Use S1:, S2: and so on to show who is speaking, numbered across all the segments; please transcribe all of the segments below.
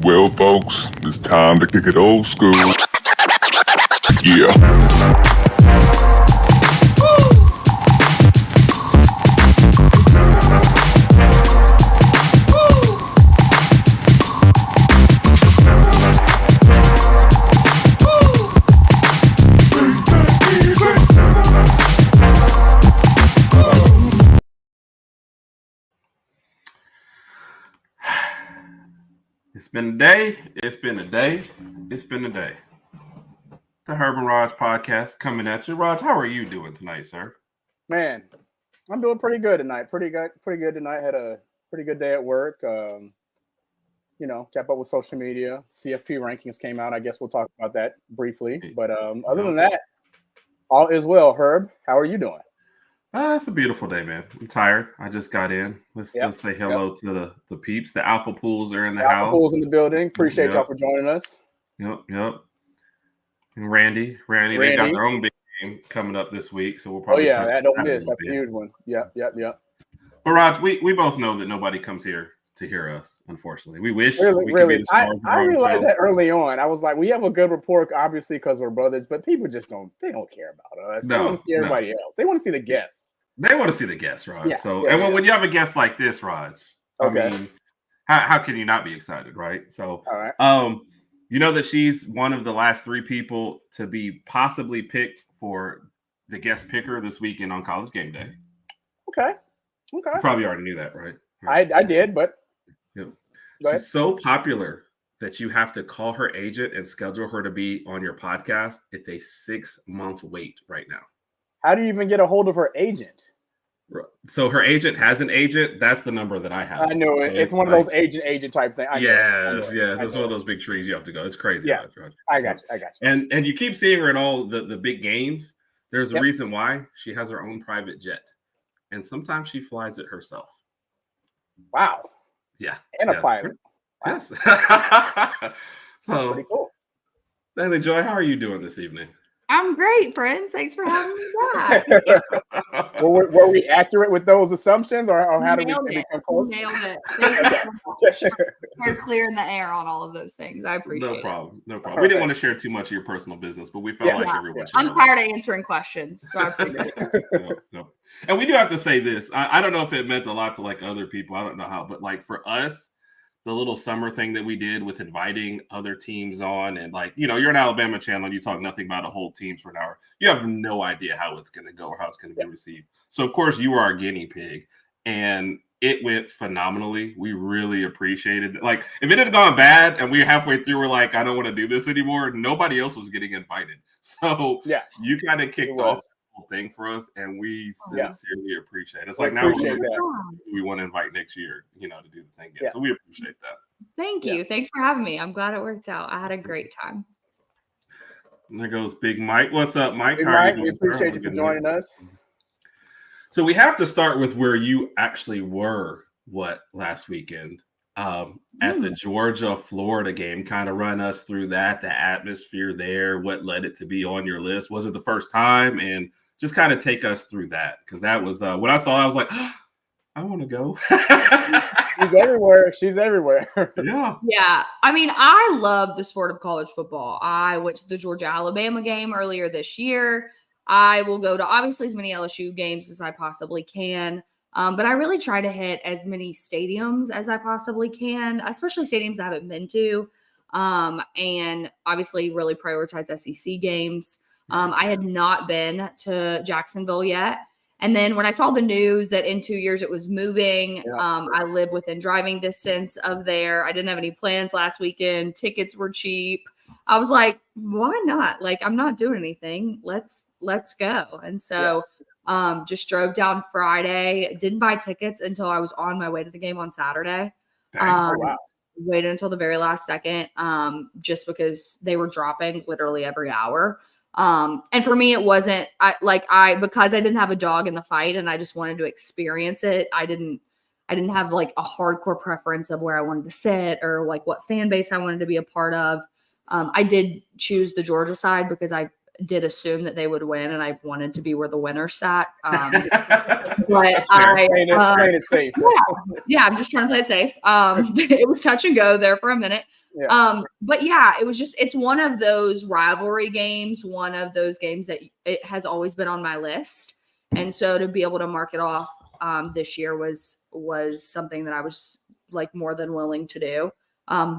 S1: Well, folks, it's time to kick it old school. Yeah.
S2: It's been a day. It's been a day. It's been a day. The Herb and Raj podcast coming at you. Raj, how are you doing tonight, sir?
S3: Man, I'm doing pretty good tonight. Pretty good tonight. Had a pretty good day at work. Kept up with social media. CFP rankings came out. I guess we'll talk about that briefly. But other than that, all is well. Herb, how are you doing?
S2: It's a beautiful day, man. I'm tired. I just got in. Let's say hello to the peeps. The Alpha Pools are in the house.
S3: Alpha Pools in the building. Appreciate y'all for joining us.
S2: Yep. And Randy, they got their own big game coming up this week, so we'll probably.
S3: That don't miss. That's a huge one. Yep.
S2: But Raj, we both know that nobody comes here to hear us. Unfortunately, we wish.
S3: Really. I realized that early on. I was like, we have a good rapport, obviously, because we're brothers, but people just don't care about us. They want to see everybody else. They want to see the guests.
S2: They want to see the guests, Raj.
S3: Yeah,
S2: when you have a guest like this, Raj, I mean, how can you not be excited, right? So,
S3: all right.
S2: You know that she's one of the last 3 people to be possibly picked for the guest picker this weekend on College Game Day.
S3: Okay.
S2: You probably already knew that, right?
S3: I did, but
S2: she's so popular that you have to call her agent and schedule her to be on your podcast. It's a 6-month wait right now.
S3: How do you even get a hold of her agent?
S2: So her agent has an agent. That's the number that I have.
S3: I know it. So it's one of those agent type things.
S2: Yes. It's one of those big trees you have to go. It's crazy.
S3: Yeah, I got you.
S2: And you keep seeing her in all the big games. There's a reason why. She has her own private jet, and sometimes she flies it herself.
S3: Wow.
S2: Yeah.
S3: And a pilot.
S2: Yes. So
S3: pretty cool.
S2: Dailey Joy, how are you doing this evening?
S4: I'm great, friends. Thanks for having me back.
S3: Were we accurate with those assumptions, or how did we come close?
S4: Nailed it. We're clear in the air on all of those things. I appreciate it.
S2: No problem. We didn't want to share too much of your personal business, but we felt like everyone should.
S4: I'm tired of answering questions, so I appreciate it.
S2: No. And we do have to say this. I don't know if it meant a lot to like other people. I don't know how, but like for us, the little summer thing that we did with inviting other teams on, and like, you're an Alabama channel and you talk nothing about a whole teams for an hour. You have no idea how it's going to go or how it's going to be received. So of course you were our guinea pig, and it went phenomenally. We really appreciated it. Like if it had gone bad and we halfway through, we're like, I don't want to do this anymore. Nobody else was getting invited. So you kind of kicked off the whole thing for us, and we sincerely appreciate it. It's like now we want to invite next year, to do the thing again. So we appreciate that.
S4: Thank you. Thanks for having me. I'm glad it worked out. I had a great time.
S2: And there goes Big Mike. What's up, Mike?
S3: Hey, Mike, we appreciate you for joining us.
S2: So we have to start with where you actually were last weekend at the Georgia-Florida game. Kind of run us through that, the atmosphere there, what led it to be on your list. Was it the first time? And just kind of take us through that, because that was when I saw it, I was like, I want to go.
S3: She's everywhere.
S4: Yeah. I mean, I love the sport of college football. I went to the Georgia-Alabama game earlier this year. I will go to obviously as many LSU games as I possibly can. But I really try to hit as many stadiums as I possibly can, especially stadiums I haven't been to. And obviously really prioritize SEC games. I had not been to Jacksonville yet. And then when I saw the news that in 2 years it was moving, I live within driving distance of there. I didn't have any plans last weekend. Tickets were cheap. I was like, why not? Like, I'm not doing anything. Let's go. And so just drove down Friday. Didn't buy tickets until I was on my way to the game on Saturday. Waited until the very last second, just because they were dropping literally every hour. And for me, it wasn't because I didn't have a dog in the fight and I just wanted to experience it. I didn't have like a hardcore preference of where I wanted to sit or like what fan base I wanted to be a part of. I did choose the Georgia side because did assume that they would win, and I wanted to be where the winner sat. But
S3: explain it safe.
S4: Yeah, I'm just trying to play it safe. It was touch and go there for a minute.
S3: Yeah.
S4: But yeah, it's one of those rivalry games, one of those games that it has always been on my list. And so to be able to mark it off this year was something that I was like more than willing to do.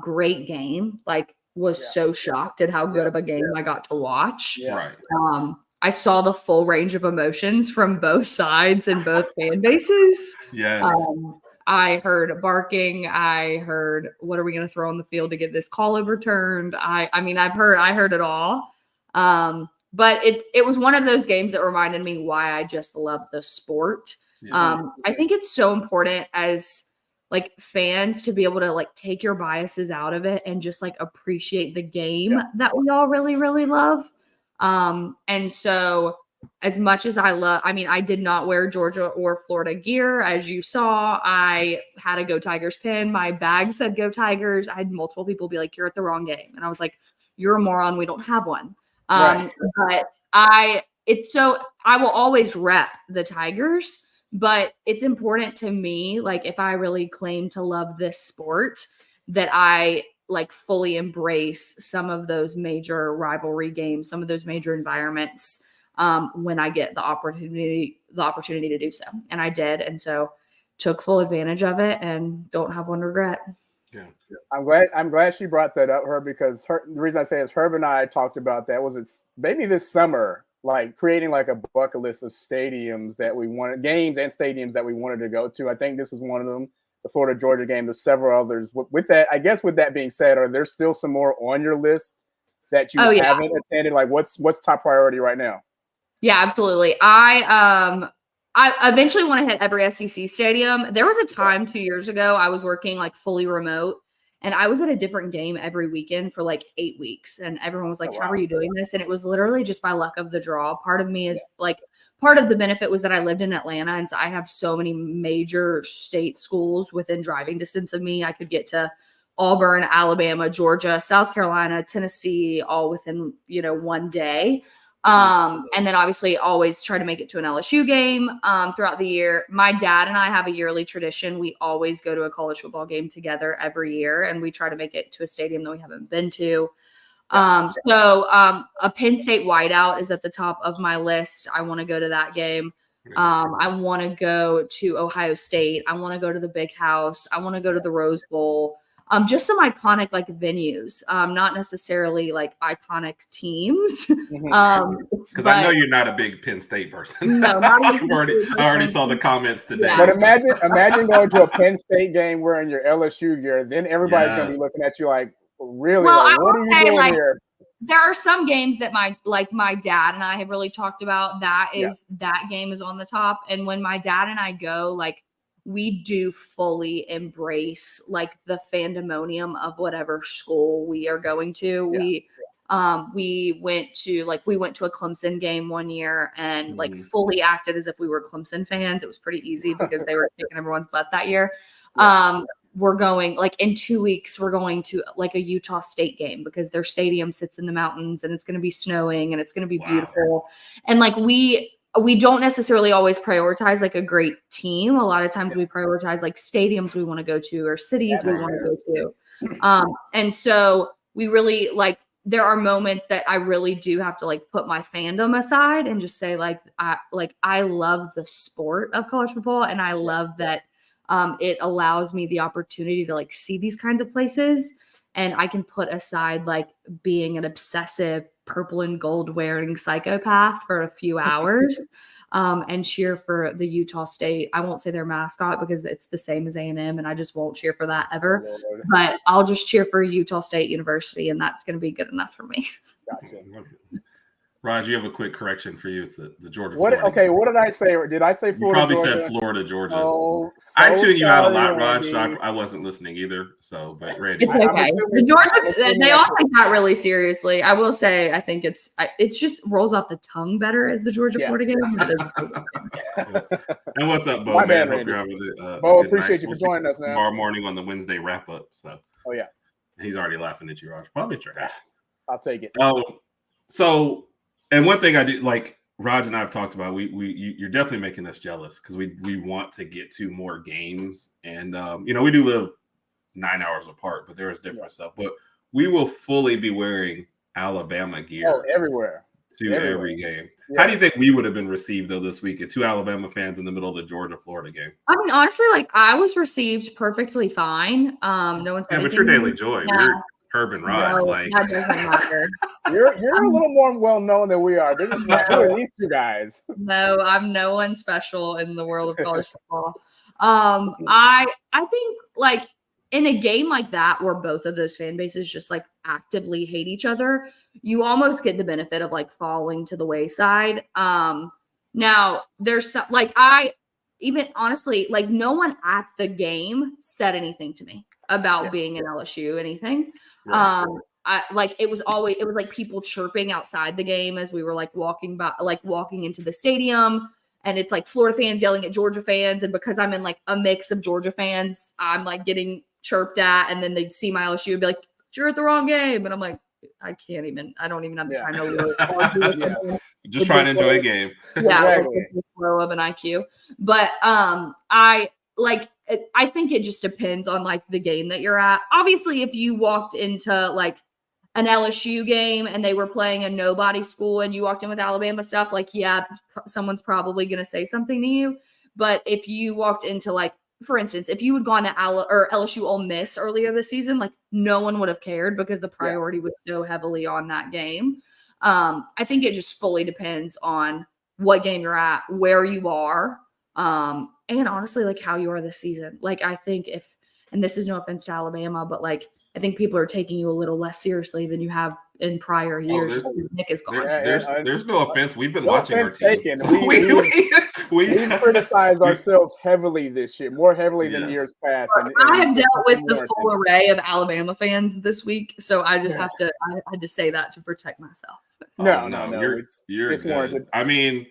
S4: Great game. Like was so shocked at how good of a game I got to watch.
S3: Yeah.
S2: Right.
S4: I saw the full range of emotions from both sides and both fan bases.
S2: Yes.
S4: I heard barking. I heard, what are we going to throw on the field to get this call overturned? I heard it all. But it was one of those games that reminded me why I just love the sport.
S2: Yes.
S4: I think it's so important as like fans to be able to like take your biases out of it and just like appreciate the game that we all really, really love. And so as much as I did not wear Georgia or Florida gear. As you saw, I had a Go Tigers pin. My bag said Go Tigers. I had multiple people be like, you're at the wrong game. And I was like, you're a moron. We don't have one. But I will always rep the Tigers, but it's important to me, like if I really claim to love this sport, that I like fully embrace some of those major rivalry games, some of those major environments when I get the opportunity to do so. And I did. And so took full advantage of it and don't have one regret.
S2: Yeah.
S3: I'm glad she brought that up, Herb, because the reason I say is Herb and I talked about that it's maybe this summer, like creating like a bucket list of stadiums that we wanted, games and stadiums that we wanted to go to. I think this is one of them, the Florida Georgia game. There's several others. With that, I guess with that being said, are there still some more on your list that you haven't attended? Like what's top priority right now?
S4: Yeah, absolutely. I eventually want to hit every SEC stadium. There was a time 2 years ago I was working like fully remote and I was at a different game every weekend for like 8 weeks. And everyone was like, how are you doing this? And it was literally just by luck of the draw. Part of me is like, part of the benefit was that I lived in Atlanta. And so I have so many major state schools within driving distance of me. I could get to Auburn, Alabama, Georgia, South Carolina, Tennessee, all within, one day. And then obviously always try to make it to an LSU game throughout the year. My dad and I have a yearly tradition. We always go to a college football game together every year, and we try to make it to a stadium that we haven't been to. So a Penn State whiteout is at the top of my list. I want to go to that game. I want to go to Ohio State. I want to go to the Big House. I want to go to the Rose Bowl. Just some iconic like venues, not necessarily like iconic teams.
S2: Because I know you're not a big Penn State person.
S4: No,
S2: I already saw the comments today.
S4: Yeah.
S3: But imagine going to a Penn State game wearing your LSU gear. Then everybody's going to be looking at you like, really?
S4: Well,
S3: like, what are you doing here?
S4: There are some games that my dad and I have really talked about. That game is on the top. And when my dad and I go, like, we do fully embrace like the fandemonium of whatever school we are going to. We went to a Clemson game one year and like fully acted as if we were Clemson fans. It was pretty easy because they were kicking everyone's butt that year. We're going like in 2 weeks, we're going to like a Utah State game because their stadium sits in the mountains and it's going to be snowing and it's going to be beautiful. And like we don't necessarily always prioritize like a great team. A lot of times we prioritize like stadiums we want to go to or cities we want to go to. And so we really like, there are moments that I really do have to like put my fandom aside and just say I love the sport of college football. And I love that it allows me the opportunity to like see these kinds of places. And I can put aside like being an obsessive purple and gold wearing psychopath for a few hours and cheer for the Utah State. I won't say their mascot because it's the same as A&M and I just won't cheer for that ever. But I'll just cheer for Utah State University and that's going to be good enough for me.
S3: Gotcha.
S2: Raj, you have a quick correction for you. It's the Georgia.
S3: What did I say? Did I say Florida? You
S2: probably
S3: Georgia?
S2: Said Florida, Georgia.
S3: Oh,
S2: I tune you out a lot, Raj. So I wasn't listening either. So, but Randy,
S4: it's okay. The Georgia, they all take that really seriously. I will say, I think it's just rolls off the tongue better as the Georgia Florida game.
S2: And what's up, Bo? Man, hope you're having
S3: Bo, appreciate you for joining us, man.
S2: Tomorrow morning on the Wednesday wrap up. So,
S3: yeah,
S2: he's already laughing at you, Raj. Probably true.
S3: I'll take it.
S2: So And one thing I do like Raj and I have talked about, you're definitely making us jealous because we want to get to more games, and we do live 9 hours apart, but there is different stuff. But we will fully be wearing Alabama gear
S3: everywhere
S2: to every game. How do you think we would have been received though this week? Two Alabama fans in the middle of the Georgia-Florida game.
S4: I mean, honestly, like I was received perfectly fine. No one said
S2: but you're Dailey Joy.
S4: Yeah.
S2: We're Herb and Raj.
S4: That doesn't matter.
S3: You're a little more well known than we are. Who are these two guys?
S4: No, I'm no one special in the world of college football. I think like in a game like that where both of those fan bases just like actively hate each other, you almost get the benefit of like falling to the wayside. Now there's like honestly, like no one at the game said anything to me about being an LSU anything. Right. It was like people chirping outside the game as we were like walking into the stadium, and it's like Florida fans yelling at Georgia fans, and because I'm in like a mix of Georgia fans, I'm like getting chirped at, and then they'd see my LSU and be like, "You're at the wrong game," and I'm like, I don't even have the time to really
S2: just trying to enjoy a game.
S4: Yeah, exactly. The flow of an IQ. But I think it just depends on like the game that you're at. Obviously, if you walked into like an LSU game and they were playing a nobody school and you walked in with Alabama stuff, like, yeah, someone's probably going to say something to you. But if you walked into like, for instance, if you had gone to LSU Ole Miss earlier this season, like no one would have cared because the priority was so heavily on that game. I think it just fully depends on what game you're at, where you are, and honestly, like how you are this season. Like I think and this is no offense to Alabama, but like I think people are taking you a little less seriously than you have in prior years. Nick is gone.
S2: There's no offense. We've been watching our team.
S3: We criticize ourselves heavily this year, more heavily than years past. And
S4: I have dealt with the full array of Alabama fans this week, so I just have to. I had to say that to protect myself.
S2: No, you're good. Warranted. I mean,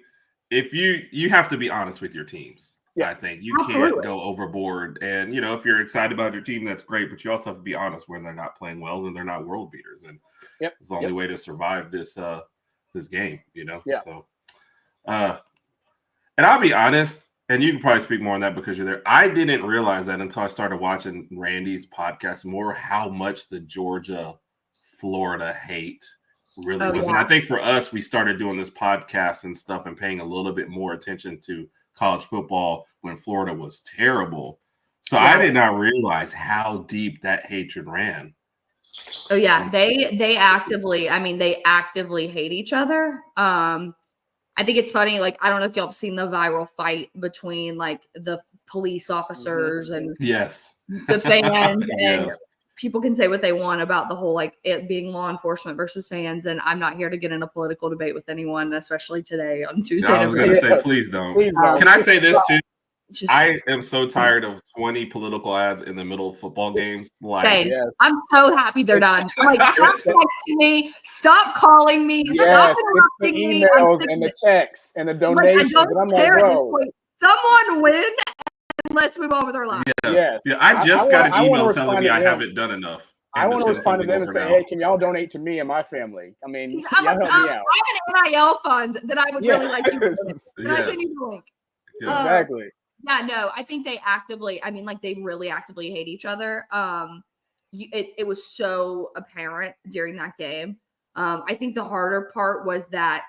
S2: if you have to be honest with your teams. I think you can't go overboard. And, if you're excited about your team, that's great. But you also have to be honest when they're not playing well and they're not world beaters. And it's the only way to survive this game, So, and I'll be honest, and you can probably speak more on that because you're there. I didn't realize that until I started watching Randy's podcast more, how much the Georgia-Florida hate really was. And I think for us, we started doing this podcast and stuff and paying a little bit more attention to college football when Florida was terrible. So I did not realize how deep that hatred ran.
S4: Oh yeah, they actively hate each other. I think it's funny, like I don't know if y'all have seen the viral fight between like the police officers and the fans. And people can say what they want about the whole like it being law enforcement versus fans, and I'm not here to get in a political debate with anyone, especially today on Tuesday.
S2: I was going to say, please don't. Can I say this too? I am so tired of 20 political ads in the middle of football games. Like,
S4: I'm so happy they're done. Like, stop texting me, stop calling me, stop
S3: the emails and the texts and the donations.
S4: Like, and I'm like, bro, someone win. Let's move on with our lives.
S2: Yes. Yeah, I just got an email telling me I haven't done enough.
S3: I want to respond to them and say, hey, can y'all donate to me and my family? I mean, y'all help me out.
S4: I have an NIL fund that I would really like you to Can I send you the link?
S3: Exactly.
S4: Yeah, no, I think they really actively hate each other. It was so apparent during that game. I think the harder part was that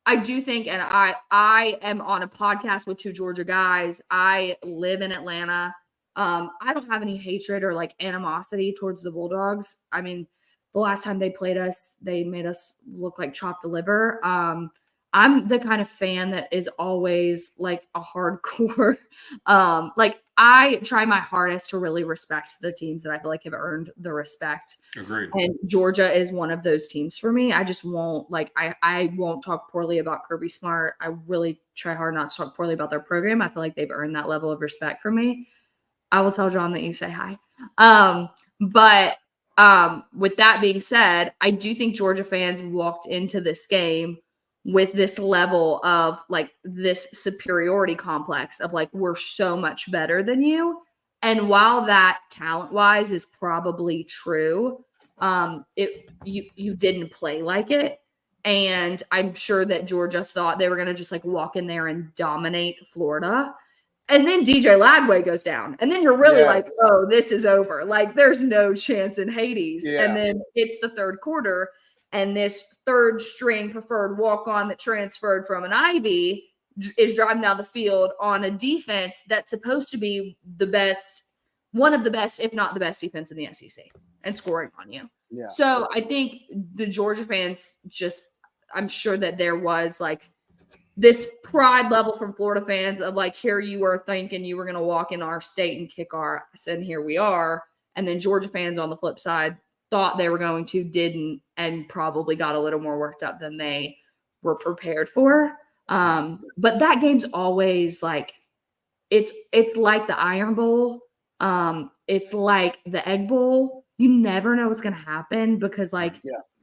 S4: I do think, and I am on a podcast with two Georgia guys. I live in Atlanta. I don't have any hatred or like animosity towards the Bulldogs. I mean, the last time they played us, they made us look like chopped liver. I'm the kind of fan that is always like a hardcore. Like I try my hardest to really respect the teams that I feel like have earned the respect.
S2: Agreed.
S4: And Georgia is one of those teams for me. I just won't I won't talk poorly about Kirby Smart. I really try hard not to talk poorly about their program. I feel like they've earned that level of respect from me. I will tell John that you say hi. But with that being said, I do think Georgia fans walked into this game with this level of like this superiority complex of like, we're so much better than you. And while that talent wise is probably true, you didn't play like it. And I'm sure that Georgia thought they were going to just like walk in there and dominate Florida. And then DJ Lagway goes down. And then you're really like, oh, this is over. Like there's no chance in Hades. Yeah. And then it's the third quarter. And this third string preferred walk-on that transferred from an Ivy is driving down the field on a defense that's supposed to be the best, one of the best, if not the best defense in the SEC, and scoring on you. Yeah. So I think the Georgia fans I'm sure that there was like this pride level from Florida fans of like, here you were thinking you were going to walk in our state and kick our ass, and here we are. And then Georgia fans on the flip side thought they were going to, didn't, and probably got a little more worked up than they were prepared for. But that game's always like, it's like the Iron Bowl. It's like the Egg Bowl. You never know what's going to happen because like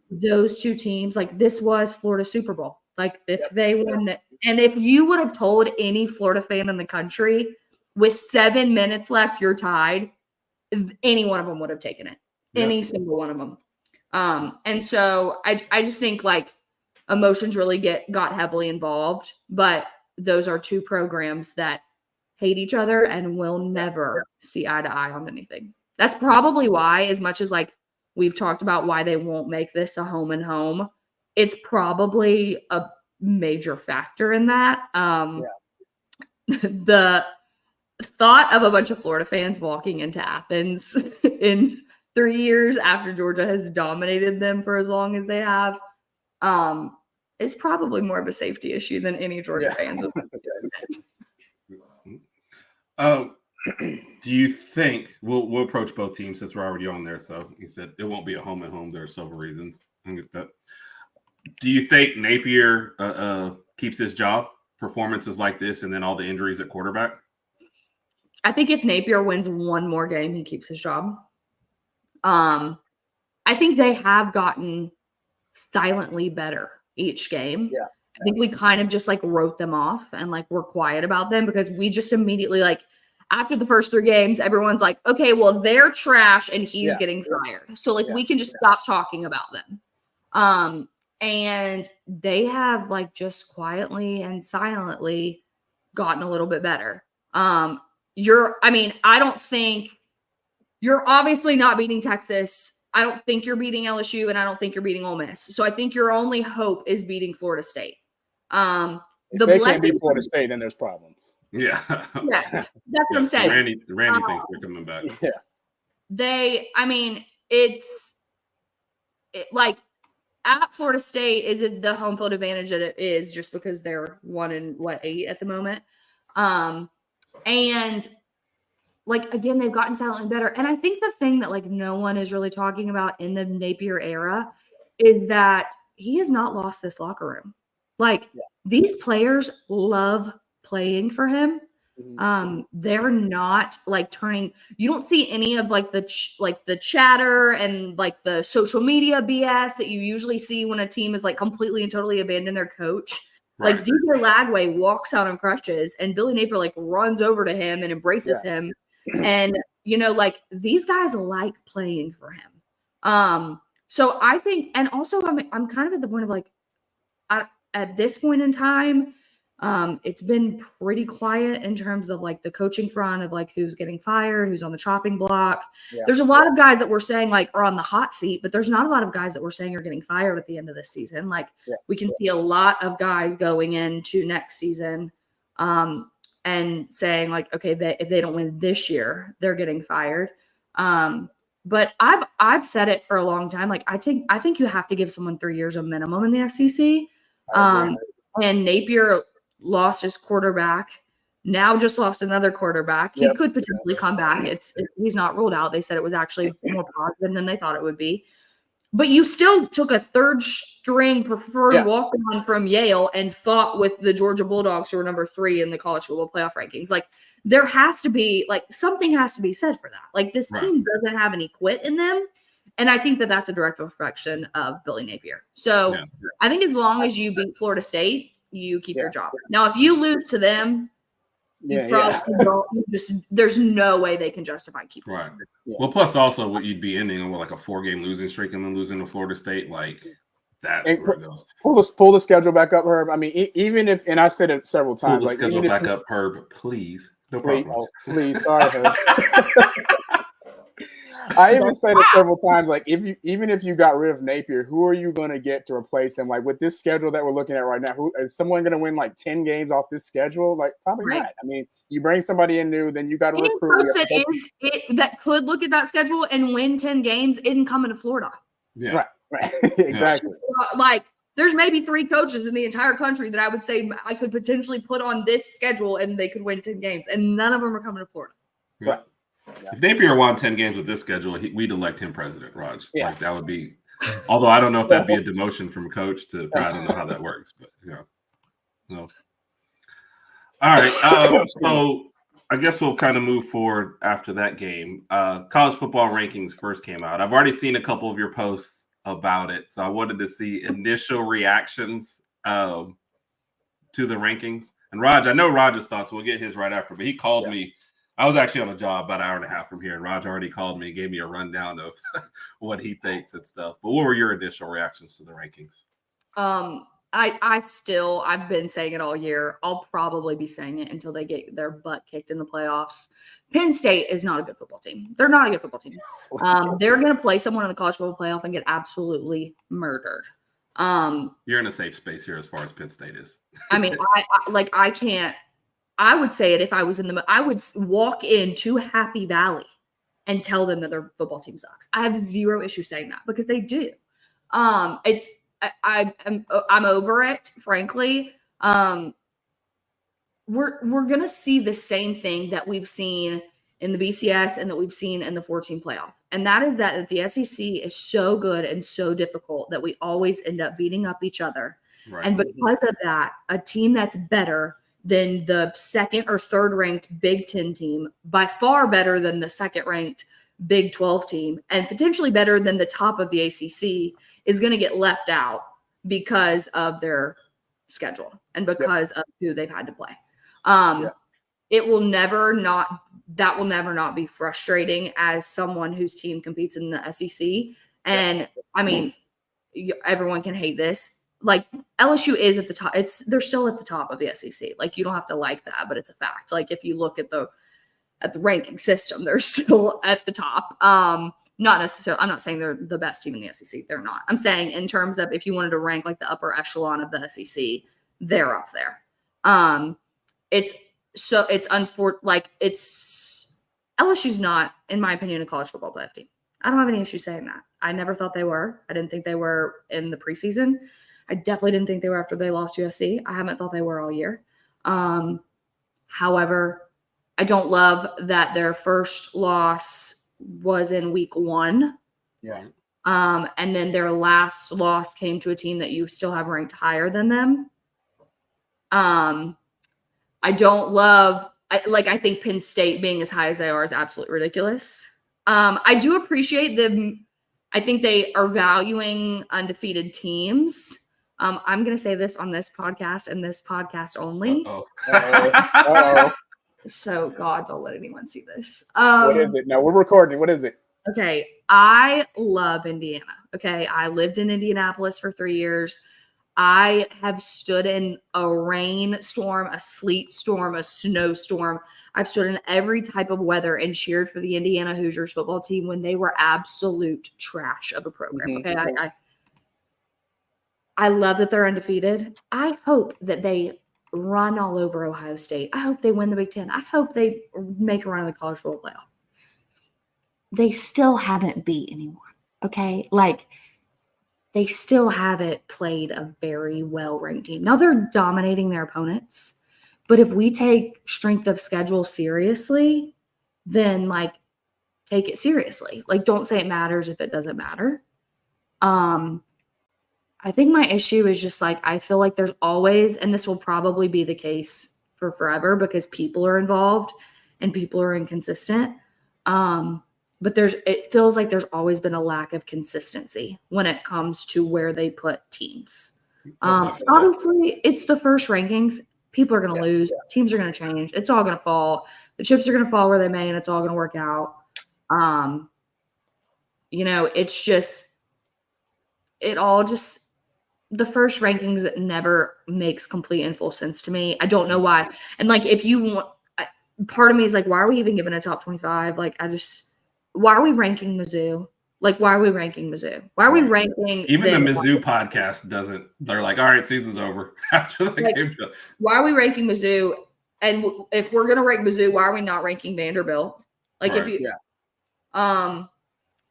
S4: those two teams, like this was Florida's Super Bowl. Like if they won that, and if you would have told any Florida fan in the country with 7 minutes left, you're tied, any one of them would have taken it. Any single one of them. And so I just think like emotions really got heavily involved, but those are two programs that hate each other and will never see eye to eye on anything. That's probably why, as much as like we've talked about why they won't make this a home and home, it's probably a major factor in that. The thought of a bunch of Florida fans walking into Athens in 3 years after Georgia has dominated them for as long as they have, is probably more of a safety issue than any Georgia fans would.
S2: Do you think we'll approach both teams since we're already on there? So you said it won't be a home and home. There are several reasons. I get that. Do you think Napier keeps his job? Performances like this, and then all the injuries at quarterback.
S4: I think if Napier wins one more game, he keeps his job. I think they have gotten silently better each game. Yeah. I think we kind of just like wrote them off and like we're quiet about them because we just immediately like after the first 3 games, everyone's like, okay, well, they're trash and he's getting fired. So like we can just stop talking about them. And they have like just quietly and silently gotten a little bit better. I don't think you're obviously not beating Texas. I don't think you're beating LSU, and I don't think you're beating Ole Miss. So I think your only hope is beating Florida State.
S3: If they can't beat Florida State, then there's problems.
S2: Yeah.
S4: That's what I'm saying.
S2: Randy thinks they're coming back.
S3: Yeah.
S4: Like at Florida State, is it the home field advantage that it is just because they're 1-8 at the moment? And like, again, they've gotten silently better. And I think the thing that like no one is really talking about in the Napier era is that he has not lost this locker room. Like these players love playing for him. They're not like turning. You don't see any of like the chatter and like the social media BS that you usually see when a team is like completely and totally abandoned their coach. Right. Like DJ Lagway walks out on crutches and Billy Napier like runs over to him and embraces him. And like these guys like playing for him. So I think, and also I'm kind of at the point of like, at this point in time, it's been pretty quiet in terms of like the coaching front of like who's getting fired, who's on the chopping block. There's a lot of guys that we're saying like are on the hot seat, but there's not a lot of guys that we're saying are getting fired at the end of this season. Like we can see a lot of guys going into next season and saying like, okay, if they don't win this year, they're getting fired. But I've said it for a long time. Like I think you have to give someone 3 years a minimum in the SEC. And Napier lost his quarterback, now just lost another quarterback. He could potentially come back. He's not ruled out. They said it was actually more positive than they thought it would be. But you still took a third string preferred walk-on from Yale and fought with the Georgia Bulldogs, who are number 3 in the college football playoff rankings. Like there has to be like something has to be said for that. Like this team doesn't have any quit in them. And I think that that's a direct reflection of Billy Napier. So I think as long as you beat Florida State, you keep your job. Now, if you lose to them, you probably don't. There's no way they can justify keeping
S2: right. Well, plus also what you'd be ending on like a 4-game losing streak and then losing to Florida State. Like That's where it goes.
S3: Pull the schedule back up, Herb. I mean, even if, and I said it several times,
S2: Pull the schedule back up, Herb, please. No problem.
S3: Please, sorry, Herb. I even said it several times. Like, even if you got rid of Napier, who are you going to get to replace him? Like, with this schedule that we're looking at right now, who is someone going to win like 10 games off this schedule? Like, probably not. I mean, you bring somebody in new, then you got to recruit.
S4: That could look at that schedule and win 10 games isn't coming to Florida.
S3: Yeah, right. Exactly.
S4: Like, there's maybe 3 coaches in the entire country that I would say I could potentially put on this schedule and they could win 10 games, and none of them are coming to Florida.
S3: Right.
S2: Yeah. If Napier won 10 games with this schedule, we'd elect him president, Raj.
S3: Yeah.
S2: Like, that would be, although I don't know if that'd be a demotion from coach to, I don't know how that works, but no. All right. So I guess we'll kind of move forward after that game. College football rankings first came out. I've already seen a couple of your posts about it, so I wanted to see initial reactions to the rankings. And Raj, I know Raj's thoughts. We'll get his right after, but he called me. I was actually on a job about an hour and a half from here, and Raj already called me and gave me a rundown of what he thinks and stuff. But what were your initial reactions to the rankings?
S4: I've been saying it all year. I'll probably be saying it until they get their butt kicked in the playoffs. Penn State is not a good football team. They're not a good football team. They're going to play someone in the college football playoff and get absolutely murdered.
S2: You're in a safe space here as far as Penn State is.
S4: I mean, I can't. I would say it if I was I would walk into Happy Valley and tell them that their football team sucks. I have zero issue saying that because they do. I'm over it, frankly. We're gonna see the same thing that we've seen in the BCS and that we've seen in the 14 playoff, and that is that the SEC is so good and so difficult that we always end up beating up each other. Right. And because of that, a team that's better than the second or third ranked Big Ten team, by far better than the second ranked Big 12 team, and potentially better than the top of the ACC, is going to get left out because of their schedule and because of who they've had to play. It will never not be frustrating as someone whose team competes in the SEC. And I mean, everyone can hate this. Like, LSU is at the top. They're still at the top of the SEC. Like, you don't have to like that, but it's a fact. Like, if you look at the ranking system, they're still at the top. Not necessarily. I'm not saying they're the best team in the SEC. They're not. I'm saying in terms of if you wanted to rank like the upper echelon of the SEC, they're up there. LSU's not, in my opinion, a college football playoff team. I don't have any issue saying that. I never thought they were. I didn't think they were in the preseason. I definitely didn't think they were after they lost USC. I haven't thought they were all year. However, I don't love that their first loss was in week 1.
S3: Yeah.
S4: And then their last loss came to a team that you still have ranked higher than them. I don't love – I think Penn State being as high as they are is absolutely ridiculous. I do appreciate them. I think they are valuing undefeated teams. I'm going to say this on this podcast and this podcast only.
S3: Uh-oh.
S4: So, God, don't let anyone see this.
S3: What is it? No, we're recording. What is it?
S4: Okay. I love Indiana. Okay. I lived in Indianapolis for 3 years. I have stood in a rainstorm, a sleet storm, a snowstorm. I've stood in every type of weather and cheered for the Indiana Hoosiers football team when they were absolute trash of a program. Okay. I love that they're undefeated. I hope that they run all over Ohio State. I hope they win the Big Ten. I hope they make a run of the college football playoff. They still haven't beat anyone. Okay. Like, they still haven't played a very well-ranked team. Now they're dominating their opponents, but if we take strength of schedule seriously, then like take it seriously. Like, don't say it matters if it doesn't matter. I think my issue is just like, I feel like there's always, and this will probably be the case for forever because people are involved and people are inconsistent. But it feels like there's always been a lack of consistency when it comes to where they put teams. Obviously, it's the first rankings. People are going to lose. Teams are going to change. It's all going to fall. The chips are going to fall where they may, and it's all going to work out. It's just – it all just the first rankings never makes complete and full sense to me. I don't know why. And like, if you want, part of me is like, why are we even giving a top 25? Like, why are we ranking Mizzou? Like, why are we ranking Mizzou? Why are we ranking
S2: even
S4: them?
S2: the Mizzou podcast doesn't? They're like, all right, season's over after the game.
S4: Why are we ranking Mizzou? And if we're gonna rank Mizzou, why are we not ranking Vanderbilt? Like,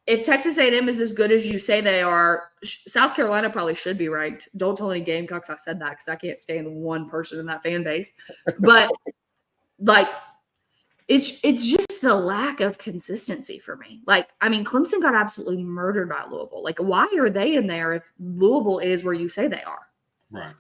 S4: if Texas A&M is as good as you say they are, South Carolina probably should be ranked. Don't tell any Gamecocks I said that because I can't stand one person in that fan base. But like, it's just the lack of consistency for me. Like, I mean, Clemson got absolutely murdered by Louisville. Like, why are they in there if Louisville is where you say they are?
S2: Right.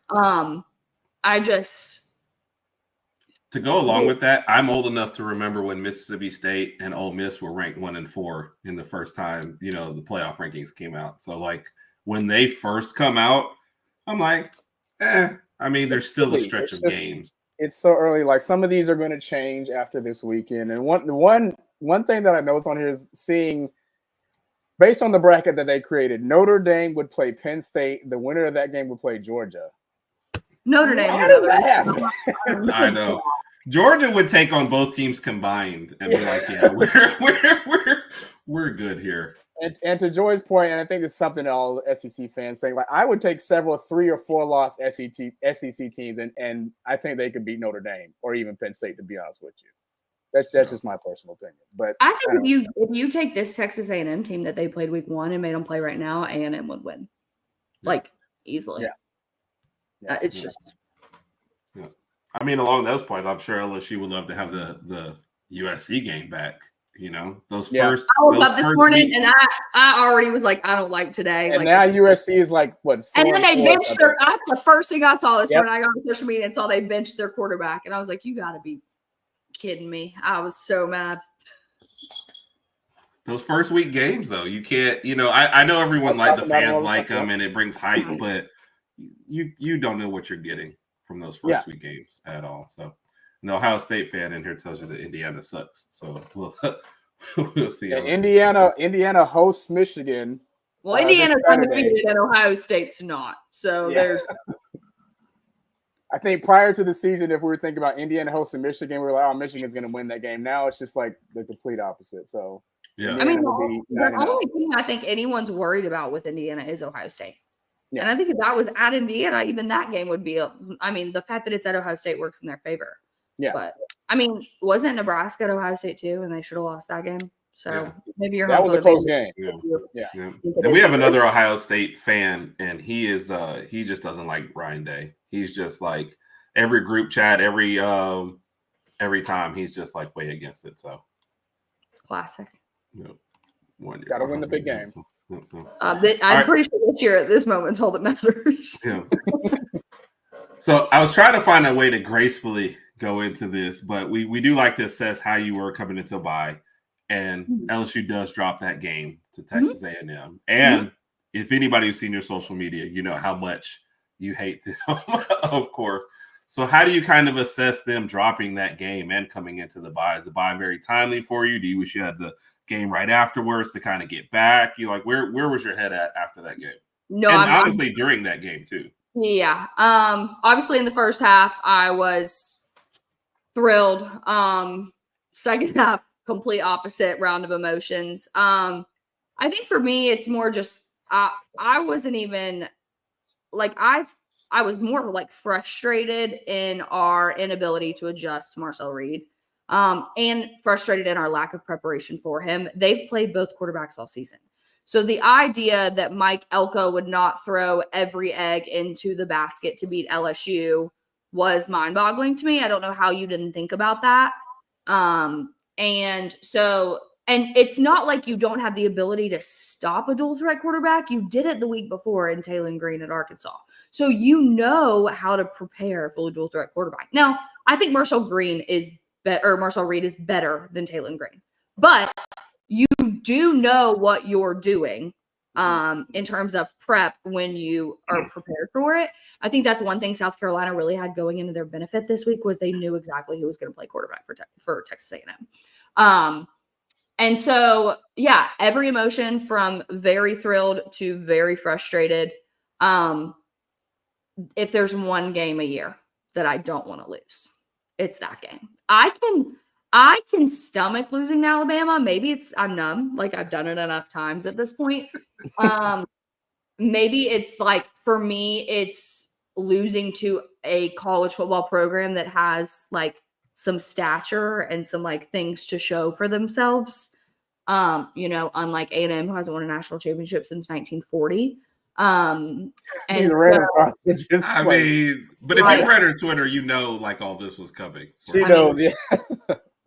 S2: To go along with that, I'm old enough to remember when Mississippi State and Ole Miss were ranked 1 and 4 in the first time, the playoff rankings came out. So like when they first come out, I'm like, I mean, there's still a stretch of games.
S3: It's so early. Like some of these are going to change after this weekend. And one thing that I noticed on here is seeing, based on the bracket that they created, Notre Dame would play Penn State. The winner of that game would play Georgia.
S4: Notre Dame.
S3: How does that happen?
S2: I know. Georgia would take on both teams combined and be like, yeah, we're good here.
S3: And to Joy's point, and I think it's something that all SEC fans think, like I would take several 3 or 4 loss SEC teams, and I think they could beat Notre Dame or even Penn State, to be honest with you. That's just my personal opinion. But
S4: I think if you take this Texas A&M team that they played week 1 and made them play right now, A&M would win, like easily.
S3: Yeah.
S4: It's just.
S2: Yeah. I mean, along those points, I'm sure LSU would love to have the USC game back. Those first.
S4: I woke up this morning and I already was like, I don't like today.
S3: And
S4: like,
S3: now USC is like what?
S4: And then they benched their. That's the first thing I saw this morning. I got on social media and saw they benched their quarterback, and I was like, you got to be kidding me! I was so mad.
S2: Those first week games, though, you can't. I know everyone like the fans like them, and it brings hype, but you don't know what you're getting from those first week games at all. So. An Ohio State fan in here tells you that Indiana sucks. So we'll see.
S3: And Indiana hosts Michigan.
S4: Well, Indiana's undefeated and Ohio State's not. So there's.
S3: I think prior to the season, if we were thinking about Indiana hosting Michigan, we were like, oh, Michigan's going to win that game. Now it's just like the complete opposite. So
S2: yeah,
S4: I mean, the only team I think anyone's worried about with Indiana is Ohio State. Yeah. And I think if that was at Indiana, even that game would be. The fact that it's at Ohio State works in their favor.
S3: Yeah,
S4: but I mean, wasn't Nebraska at Ohio State too, and they should have lost that game? So maybe
S3: that was a close game.
S2: Yeah. And we have another Ohio State fan, and he just doesn't like Ryan Day. He's just like every group chat, every time he's just like way against it. So
S4: classic.
S3: Got to win the big game.
S4: I'm pretty sure this year at this moment is all that matters.
S2: Yeah. So I was trying to find a way to gracefully go into this, but we do like to assess how you were coming into a bye, and LSU does drop that game to Texas A&M. And if anybody who's seen your social media, you know how much you hate them, of course. So how do you kind of assess them dropping that game and coming into the bye? Is the bye very timely for you? Do you wish you had the game right afterwards to kind of get back? You like where was your head at after that game?
S4: No,
S2: and honestly during that game too.
S4: Yeah. Obviously in the first half I was thrilled. Second half, complete opposite round of emotions. I think for me, it's more just I wasn't even like I was more like frustrated in our inability to adjust to Marcel Reed, and frustrated in our lack of preparation for him. They've played both quarterbacks all season. So the idea that Mike Elko would not throw every egg into the basket to beat LSU was mind-boggling to me. I don't know how you didn't think about that. And it's not like you don't have the ability to stop a dual threat quarterback. You did it the week before in Taylon Green at Arkansas. So you know how to prepare for a dual threat quarterback. Now, I think Marcel Reed is better than Taylon Green. But you do know what you're doing in terms of prep when you are prepared for it. I think that's one thing South Carolina really had going into their benefit this week was they knew exactly who was going to play quarterback for Texas A&M. And so, yeah, every emotion from very thrilled to very frustrated. if there's one game a year that I don't want to lose, it's that game. I can stomach losing to Alabama. Maybe I'm numb. Like I've done it enough times at this point. Maybe it's like, for me, it's losing to a college football program that has like some stature and some like things to show for themselves. Unlike A&M, who hasn't won a national championship since 1940.
S2: But if you read her Twitter, like all this was coming.
S3: She knows, yeah.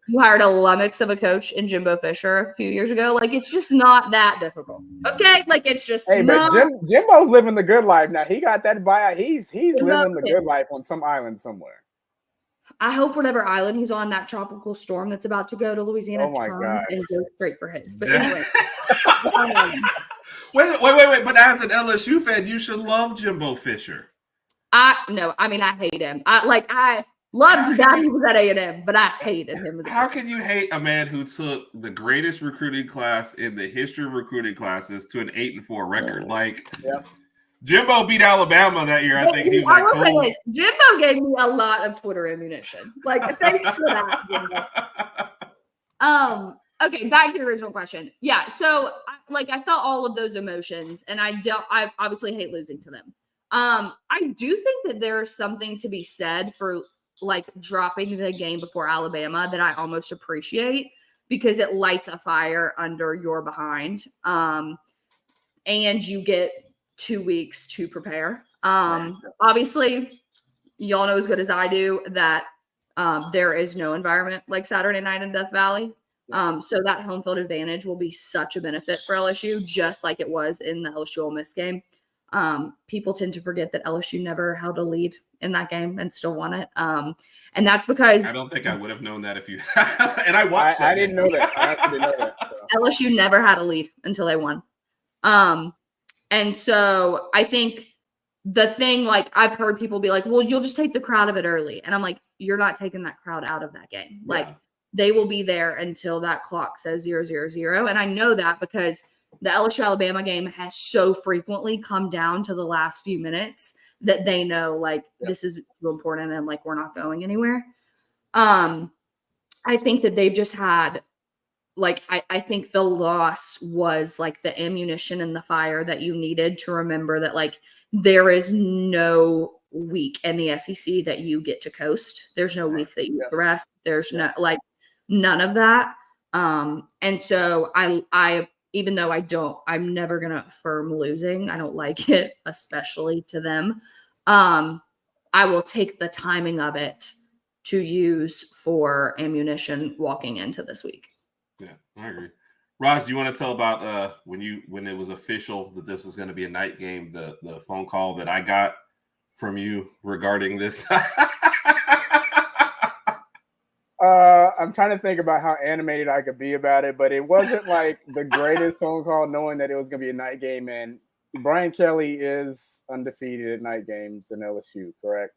S4: You hired a lummox of a coach in Jimbo Fisher a few years ago. Like, it's just not that difficult. Okay? Like, it's just
S3: but Jimbo's living the good life. Now, he got that buyout. He's living the good life on some island somewhere.
S4: I hope whatever island he's on, that tropical storm that's about to go to Louisiana,
S3: oh my God,
S4: and go straight for his. But anyway.
S2: Wait. But as an LSU fan, you should love Jimbo Fisher.
S4: I hate him. I loved that he was at A&M, but I hated him.
S2: How can you hate a man who took the greatest recruiting class in the history of recruiting classes to an 8-4 record? Like, yeah. Jimbo beat Alabama that year. I think he was like, cool.
S4: Jimbo gave me a lot of Twitter ammunition. Like, thanks for that, Jimbo. Okay, back to your original question. Yeah, so I felt all of those emotions, and I obviously hate losing to them. I do think that there's something to be said for like dropping the game before Alabama that I almost appreciate, because it lights a fire under your behind. And you get 2 weeks to prepare. Obviously, y'all know as good as I do that there is no environment like Saturday night in Death Valley. So that home field advantage will be such a benefit for LSU, just like it was in the LSU Ole Miss game. People tend to forget that LSU never held a lead in that game and still won it. And that's because
S2: I don't think I would have known that if you and I watched that.
S3: I didn't know that. I actually didn't know that. So.
S4: LSU never had a lead until they won. And so I think the thing, like, I've heard people be like, well, you'll just take the crowd of it early. And I'm like, you're not taking that crowd out of that game. Yeah. Like, they will be there until that clock says 0-0-0. And I know that because the LSU Alabama game has so frequently come down to the last few minutes that they know, like, this is important and, like, we're not going anywhere. I think that they've just had, like, I think the loss was like the ammunition and the fire that you needed to remember that, like, there is no week in the SEC that you get to coast. There's no week that you get to rest. There's no, like, none of that. And so I even though I'm never going to affirm losing. I don't like it, especially to them. I will take the timing of it to use for ammunition walking into this week.
S2: Yeah, I agree. Raj, do you want to tell about when it was official that this was going to be a night game, the phone call that I got from you regarding this?
S3: I'm trying to think about how animated I could be about it, but it wasn't like the greatest phone call knowing that it was going to be a night game. And Brian Kelly is undefeated at night games in LSU, correct?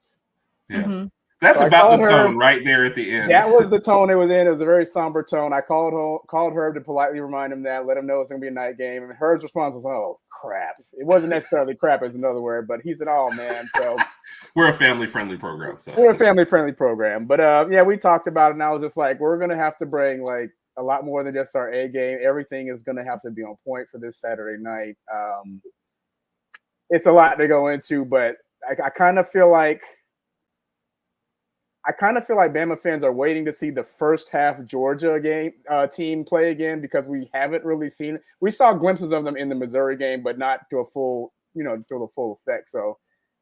S2: Yeah. Mm-hmm. That's so about the tone right there at the end.
S3: That was the tone it was in. It was a very somber tone. I called Herb to politely remind him that, let him know it's going to be a night game. And Herb's response was, oh, crap. It wasn't necessarily crap as another word, but he said, oh, man. So
S2: we're a family-friendly program. So.
S3: We're a family-friendly program. But, yeah, we talked about it, and I was just like, we're going to have to bring, like, a lot more than just our A game. Everything is going to have to be on point for this Saturday night. It's a lot to go into, but I kind of feel like Bama fans are waiting to see the first half Georgia game team play again, because we haven't really seen it. We saw glimpses of them in the Missouri game, but not to a full, to the full effect. So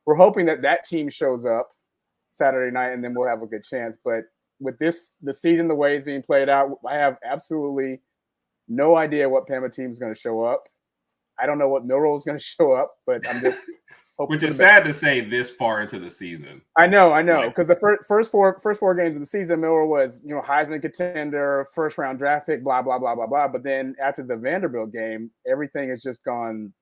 S3: we're hoping that team shows up Saturday night, and then we'll have a good chance. But with the season, the way it's being played out, I have absolutely no idea what Bama team is going to show up. I don't know what Millroll is going to show up, but I'm just
S2: which is sad to say this far into the season.
S3: I know, because the first four games of the season, Miller was Heisman contender, first round draft pick, blah blah blah blah blah. But then after the Vanderbilt game, everything has just gone,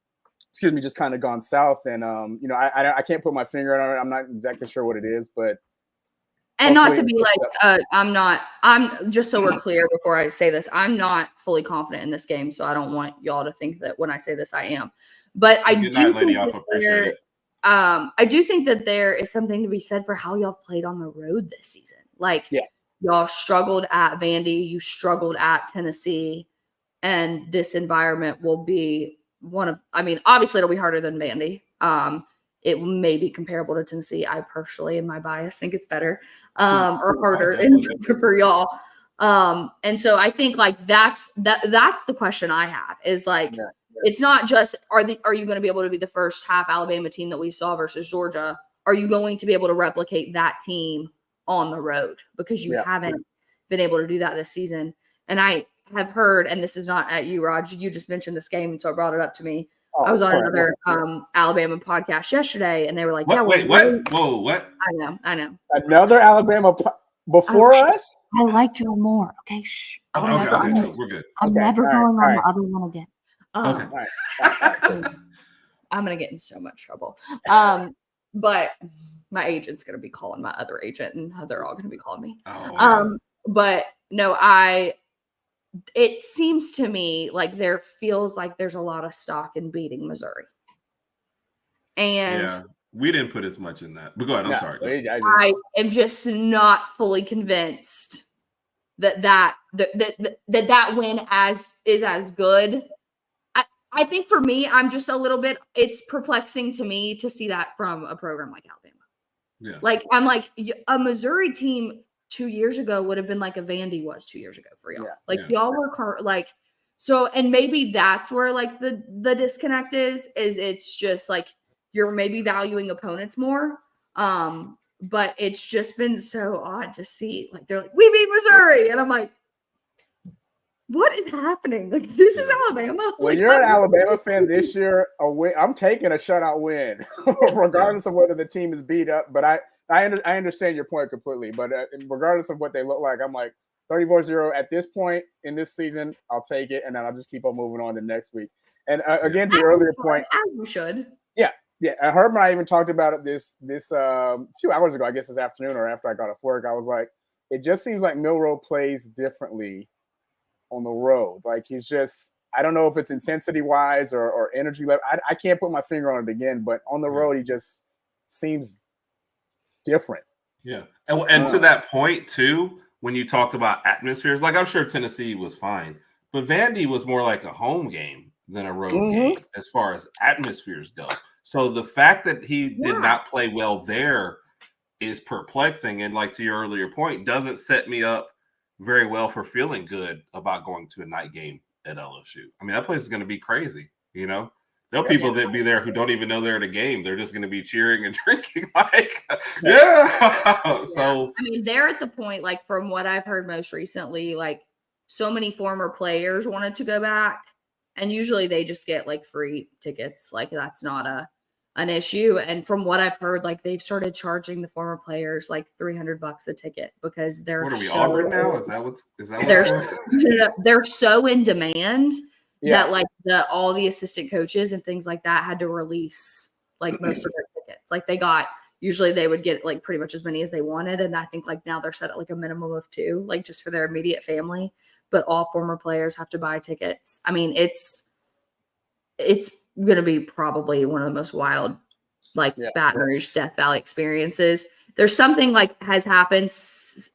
S3: just kind of gone south. And I can't put my finger on it. I'm not exactly sure what it is, but.
S4: And not to be like, I'm just so we're clear before I say this, I'm not fully confident in this game, so I don't want y'all to think that when I say this, I am. But I do think I do think that there is something to be said for how y'all played on the road this season. Like, y'all struggled at Vandy, you struggled at Tennessee, and this environment will be obviously it'll be harder than Vandy. It may be comparable to Tennessee. I personally, in my bias, think it's better or harder for y'all. And so I think like that's the question I have is like, it's not just are you going to be able to be the first half Alabama team that we saw versus Georgia? Are you going to be able to replicate that team on the road? Because you haven't been able to do that this season. And I have heard, and this is not at you, Raj, you just mentioned this game, and so I brought it up to me. I was on another Alabama podcast yesterday, and they were like,
S2: Wait, what? Whoa, what?
S4: I know.
S3: Another Alabama before us?
S5: I like you more. Okay, shh.
S2: Okay, we're good.
S5: I'm never going on the other one again.
S2: Okay.
S4: I'm going to get in so much trouble. But my agent's going to be calling my other agent, and they're all going to be calling me. But no, it seems to me like there feels like there's a lot of stock in beating Missouri. And
S2: we didn't put as much in that. But go ahead. I'm sorry.
S4: I am just not fully convinced that win is as good. I think for me, I'm just a little bit, it's perplexing to me to see that from a program like Alabama.
S2: Yeah.
S4: Like, I'm like, a Missouri team 2 years ago would have been like a Vandy was 2 years ago for y'all. Y'all were like, so, and maybe that's where like the disconnect is it's just like, you're maybe valuing opponents more. But it's just been so odd to see, like, they're like, we beat Missouri. And I'm like, what is happening? Like, this is Alabama.
S3: When you're an Alabama fan this year, I'm taking a shutout win, regardless of whether the team is beat up. But I understand your point completely. But regardless of what they look like, I'm like 34-0 at this point in this season. I'll take it, and then I'll just keep on moving on to next week. And again, to the earlier point,
S4: as you should.
S3: Yeah. Herb and I even talked about it this few hours ago. I guess this afternoon or after I got off work. I was like, it just seems like Milroe plays differently on the road. Like, he's just, I don't know if it's intensity wise or energy level. I can't put my finger on it again, but on the road, he just seems different.
S2: Yeah. And to that point too, when you talked about atmospheres, like I'm sure Tennessee was fine, but Vandy was more like a home game than a road game as far as atmospheres go. So the fact that he did not play well there is perplexing. And like to your earlier point, doesn't set me up very well for feeling good about going to a night game at LSU. I mean, that place is going to be crazy. You know, there'll be people that be there who don't even know they're at a game. They're just going to be cheering and drinking. Like, So,
S4: I mean, they're at the point, like, from what I've heard most recently, like, so many former players wanted to go back, and usually they just get like free tickets. Like, that's not an issue. And from what I've heard, like, they've started charging the former players like $300 a ticket because they're
S2: what are we offering now? Is that what
S4: they're so in demand that like all the assistant coaches and things like that had to release like most of their tickets. Like, usually they would get like pretty much as many as they wanted. And I think like now they're set at like a minimum of 2, like just for their immediate family, but all former players have to buy tickets. I mean, it's going to be probably one of the most wild, like Baton Rouge, Death Valley experiences. There's something like has happened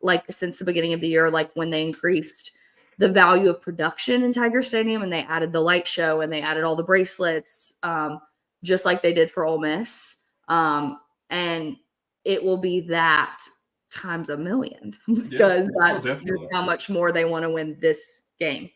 S4: like since the beginning of the year, like when they increased the value of production in Tiger Stadium and they added the light show and they added all the bracelets, just like they did for Ole Miss. And it will be that times a million because that's just how much more they want to win this game.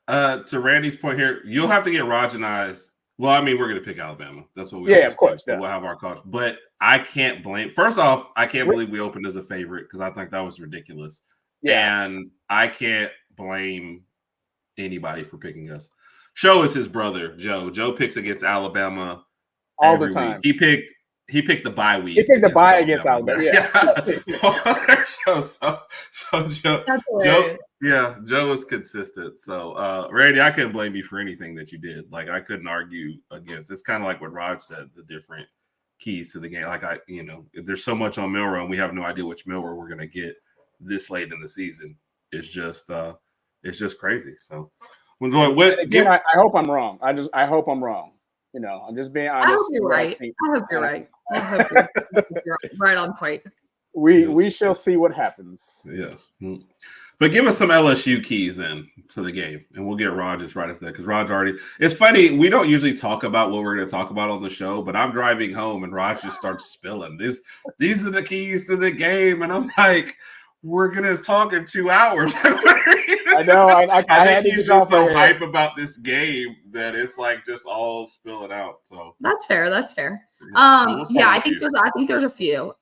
S2: To Randy's point here, you'll have to get Raj and I's. Well, I mean, we're going to pick Alabama. That's what we
S3: of course.
S2: We'll have our calls. But I can't blame. First off, I can't believe we opened as a favorite because I think that was ridiculous. Yeah. And I can't blame anybody for picking us. Show is his brother, Joe. Joe picks against Alabama
S3: all the time.
S2: Week. He picked the bye week.
S3: He picked the bye against Alabama.
S2: So Joe is consistent. So Randy, I couldn't blame you for anything that you did. Like, I couldn't argue against. It's kind of like what Raj said, the different keys to the game. Like, there's so much on Milroe and we have no idea which Milroe we're gonna get this late in the season. It's just crazy. So we're going with
S3: again, I hope I'm wrong. I hope I'm wrong. I'm just being honest.
S4: I hope you're right. I hope you're right. I hope you're right on point.
S3: We shall see what happens.
S2: Yes. But give us some LSU keys then to the game, and we'll get Rogers right after that because Raj already. It's funny, we don't usually talk about what we're going to talk about on the show, but I'm driving home and Raj just starts spilling. These are the keys to the game, and I'm like, we're going to talk in 2 hours.
S3: I know. I
S2: think he's just so hype about this game that it's like just all spilling out. So
S4: that's fair. That's fair.
S2: Yeah,
S4: I think there's a few.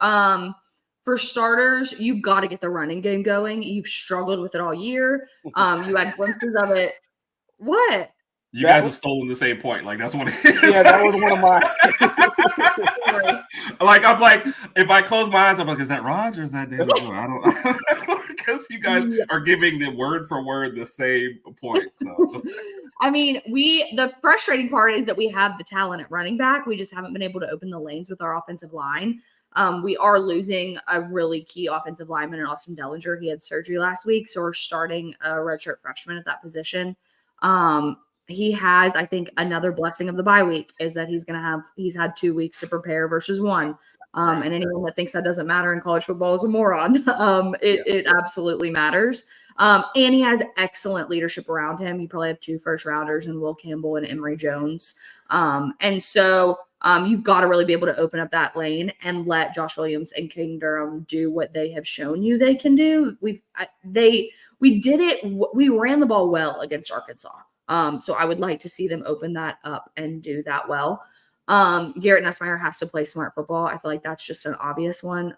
S4: For starters, you've got to get the running game going. You've struggled with it all year. You had glimpses of it. What?
S2: You guys have stolen the same point. Like, that's what it is.
S3: Yeah, that was one of my.
S2: I'm like, if I close my eyes, I'm like, is that Raj or is that Dailey Joy? I don't because you guys are giving the word for word the same point. So.
S4: I mean, the frustrating part is that we have the talent at running back. We just haven't been able to open the lanes with our offensive line. We are losing a really key offensive lineman in Austin Dellinger. He had surgery last week, so we're starting a redshirt freshman at that position. He has, I think, another blessing of the bye week is that he's had 2 weeks to prepare versus 1. And anyone that thinks that doesn't matter in college football is a moron. It absolutely matters. And he has excellent leadership around him. You probably have 2 first-rounders in Will Campbell and Emory Jones. And so you've got to really be able to open up that lane and let Josh Williams and Caden Durham do what they have shown you they can do. We did it. We ran the ball well against Arkansas. So I would like to see them open that up and do that well. Garrett Nussmeier has to play smart football. I feel like that's just an obvious one.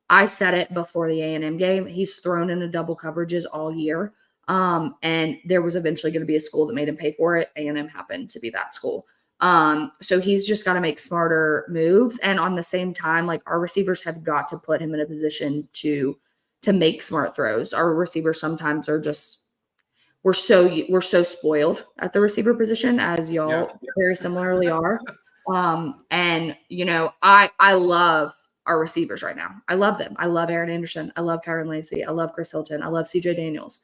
S4: I said it before the A&M game. He's thrown into double coverages all year. And there was eventually going to be a school that made him pay for it. A&M happened to be that school. So he's just got to make smarter moves. And on the same time, like our receivers have got to put him in a position to make smart throws. Our receivers sometimes are just, we're so spoiled at the receiver position, as y'all very similarly are. And I love our receivers right now. I love them. I love Aaron Anderson. I love Kyron Lacy. I love Chris Hilton. I love CJ Daniels.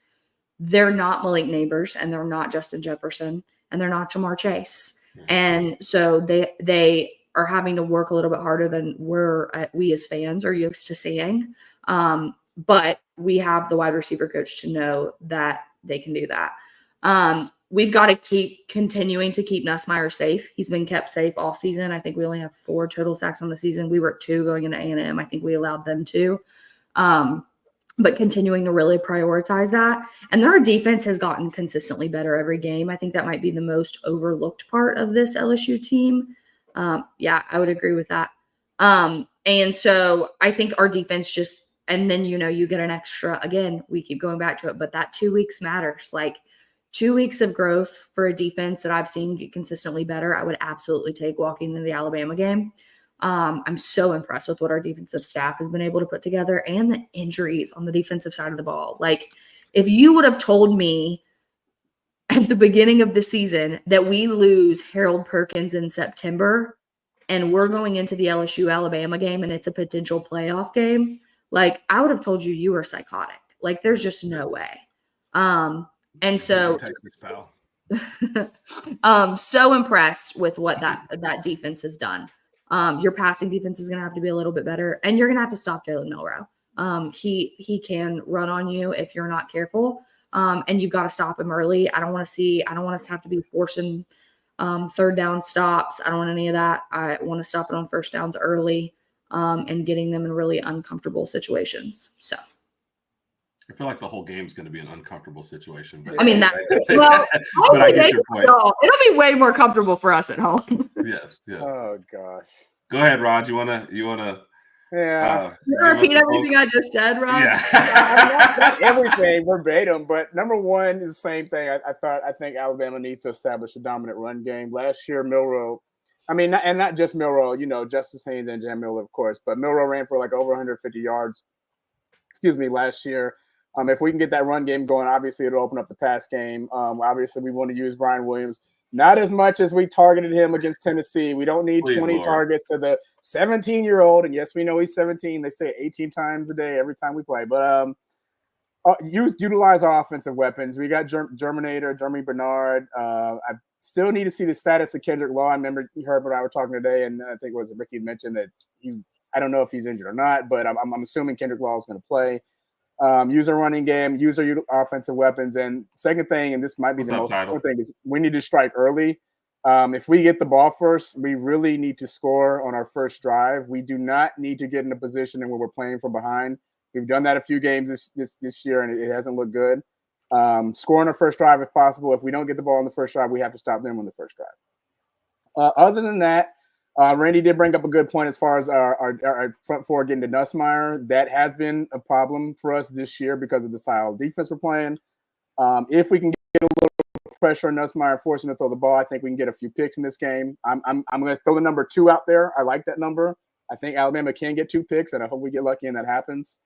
S4: They're not Malik Neighbors, and they're not Justin Jefferson, and they're not Jamar Chase. And so they are having to work a little bit harder than we as fans are used to seeing. But we have the wide receiver coach to know that they can do that. We've got to keep continuing to keep Nussmeier safe. He's been kept safe all season. I think we only have 4 total sacks on the season. We were at 2 going into A&M. I think we allowed them 2. But continuing to really prioritize that. And our defense has gotten consistently better every game. I think that might be the most overlooked part of this LSU team. I would agree with that. And so I think our defense and then, you get an extra, again, we keep going back to it, but that 2 weeks matters. Like 2 weeks of growth for a defense that I've seen get consistently better, I would absolutely take walking into the Alabama game. I'm so impressed with what our defensive staff has been able to put together and the injuries on the defensive side of the ball. Like if you would have told me at the beginning of the season that we lose Harold Perkins in September and we're going into the LSU Alabama game and it's a potential playoff game, like I would have told you were psychotic. Like there's just no way. And so so impressed with what that defense has done. Your passing defense is going to have to be a little bit better, and you're going to have to stop Jalen Milroe. He can run on you if you're not careful, and you've got to stop him early. I don't want us to have to be forcing third down stops. I don't want any of that. I want to stop it on first downs early and getting them in really uncomfortable situations. So.
S2: I feel like the whole game's going to be an uncomfortable situation.
S4: But, I mean, but I get your point. It'll be way more comfortable for us at home.
S2: Yes. Yeah.
S3: Oh gosh.
S2: Go ahead, Raj. You wanna?
S3: Yeah.
S4: Repeat everything I just said, Raj.
S3: Yeah. Not everything verbatim, but number one is the same thing. I think Alabama needs to establish a dominant run game. Last year, Milroe. I mean, not just Milroe. Justice Haynes and Jam Miller, of course, but Milroe ran for like over 150 yards. Last year. If we can get that run game going, obviously it'll open up the pass game. Obviously, we want to use Brian Williams. Not as much as we targeted him against Tennessee. We don't need 20 targets to the 17-year-old. And yes, we know he's 17. They say 18 times a day every time we play. But utilize our offensive weapons. We got Germinator, Jeremy Bernard. I still need to see the status of Kendrick Law. I remember Herbert and I were talking today, and I think it was Ricky mentioned that I don't know if he's injured or not, but I'm assuming Kendrick Law is going to play. Use our running game, use our offensive weapons. And second thing, and this might be the most important thing, is we need to strike early. If we get the ball first, we really need to score on our first drive. We do not need to get in a position where we're playing from behind. We've done that a few games this year, and it hasn't looked good. Score on our first drive if possible. If we don't get the ball on the first drive, we have to stop them on the first drive. Other than that, Randy did bring up a good point as far as our front four getting to Nussmeier. That has been a problem for us this year because of the style of defense we're playing. If we can get a little pressure on Nussmeier, force him to throw the ball, I think we can get a few picks in this game. I'm going to throw the number 2 out there. I like that number. I think Alabama can get 2 picks, and I hope we get lucky and that happens.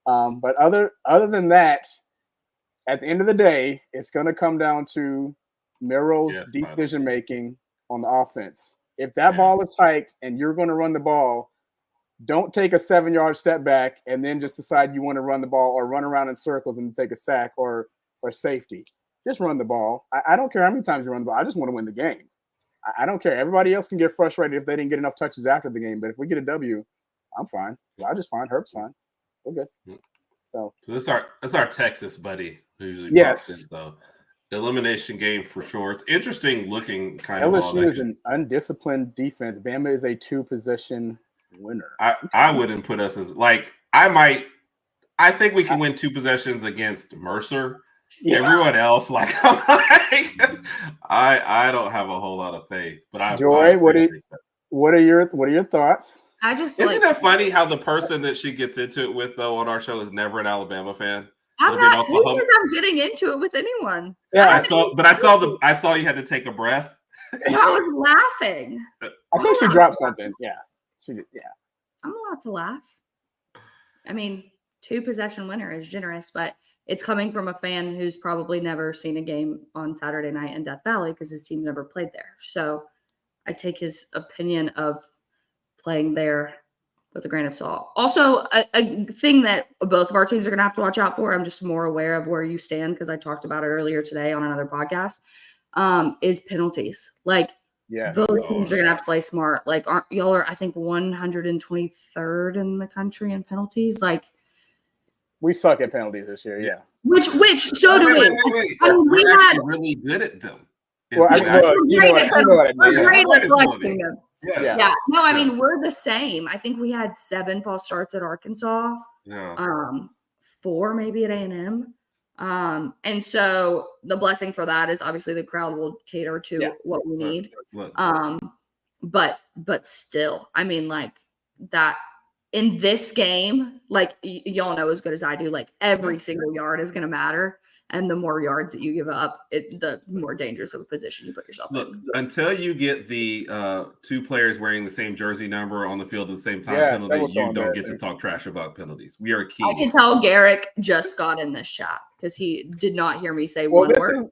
S3: But other than that, at the end of the day, it's going to come down to Merrill's decision making on the offense. If that ball is hiked and you're going to run the ball, don't take a 7-yard step back and then just decide you want to run the ball or run around in circles and take a sack or safety. Just run the ball. I don't care how many times you run the ball. I just want to win the game. I don't care. Everybody else can get frustrated if they didn't get enough touches after the game. But if we get a W, I'm fine. I'm just fine. Herb's fine. We're good. So
S2: that's our Texas buddy who usually
S3: yes.
S2: In, so elimination game for sure. It's interesting looking kind
S3: LSU
S2: of. LSU
S3: is an undisciplined defense. Bama is a 2-possession winner.
S2: I wouldn't put us as I think we can win 2 possessions against Mercer. Yeah. Everyone else, I don't have a whole lot of faith. But
S3: Joy, what are your thoughts?
S4: I just
S2: isn't it funny how the person that she gets into it with though on our show is never an Alabama fan?
S4: I'm not because I'm getting into it with anyone.
S3: Yeah,
S2: I saw you had to take a breath.
S4: I was laughing.
S3: I think she dropped something. Yeah, she did. Yeah,
S4: I'm allowed to laugh. I mean, 2 possession winner is generous, but it's coming from a fan who's probably never seen a game on Saturday night in Death Valley because his team never played there. So I take his opinion of playing there with a grain of salt. Also, a thing that both of our teams are going to have to watch out for, I'm just more aware of where you stand because I talked about it earlier today on another podcast, is penalties. Both teams are going to have to play smart. Y'all are, I think, 123rd in the country in penalties.
S3: We suck at penalties this year, yeah.
S4: Which so do we.
S2: Wait. We're actually really good at them.
S3: Well,
S4: we're great at collecting them.
S3: Yeah.
S4: No, I mean, we're the same. I think we had 7 false starts at Arkansas.
S2: Yeah.
S4: 4 maybe at A&M. And so the blessing for that is obviously the crowd will cater to what we need. But still, I mean, that in this game, y'all know as good as I do, every single yard is going to matter. And the more yards that you give up, the more dangerous of a position you put yourself in.
S2: Until you get the 2 players wearing the same jersey number on the field at the same time, penalty, you don't get to talk trash about penalties. We are key.
S4: I can tell Garrick just got in this chat because he did not hear me say one word.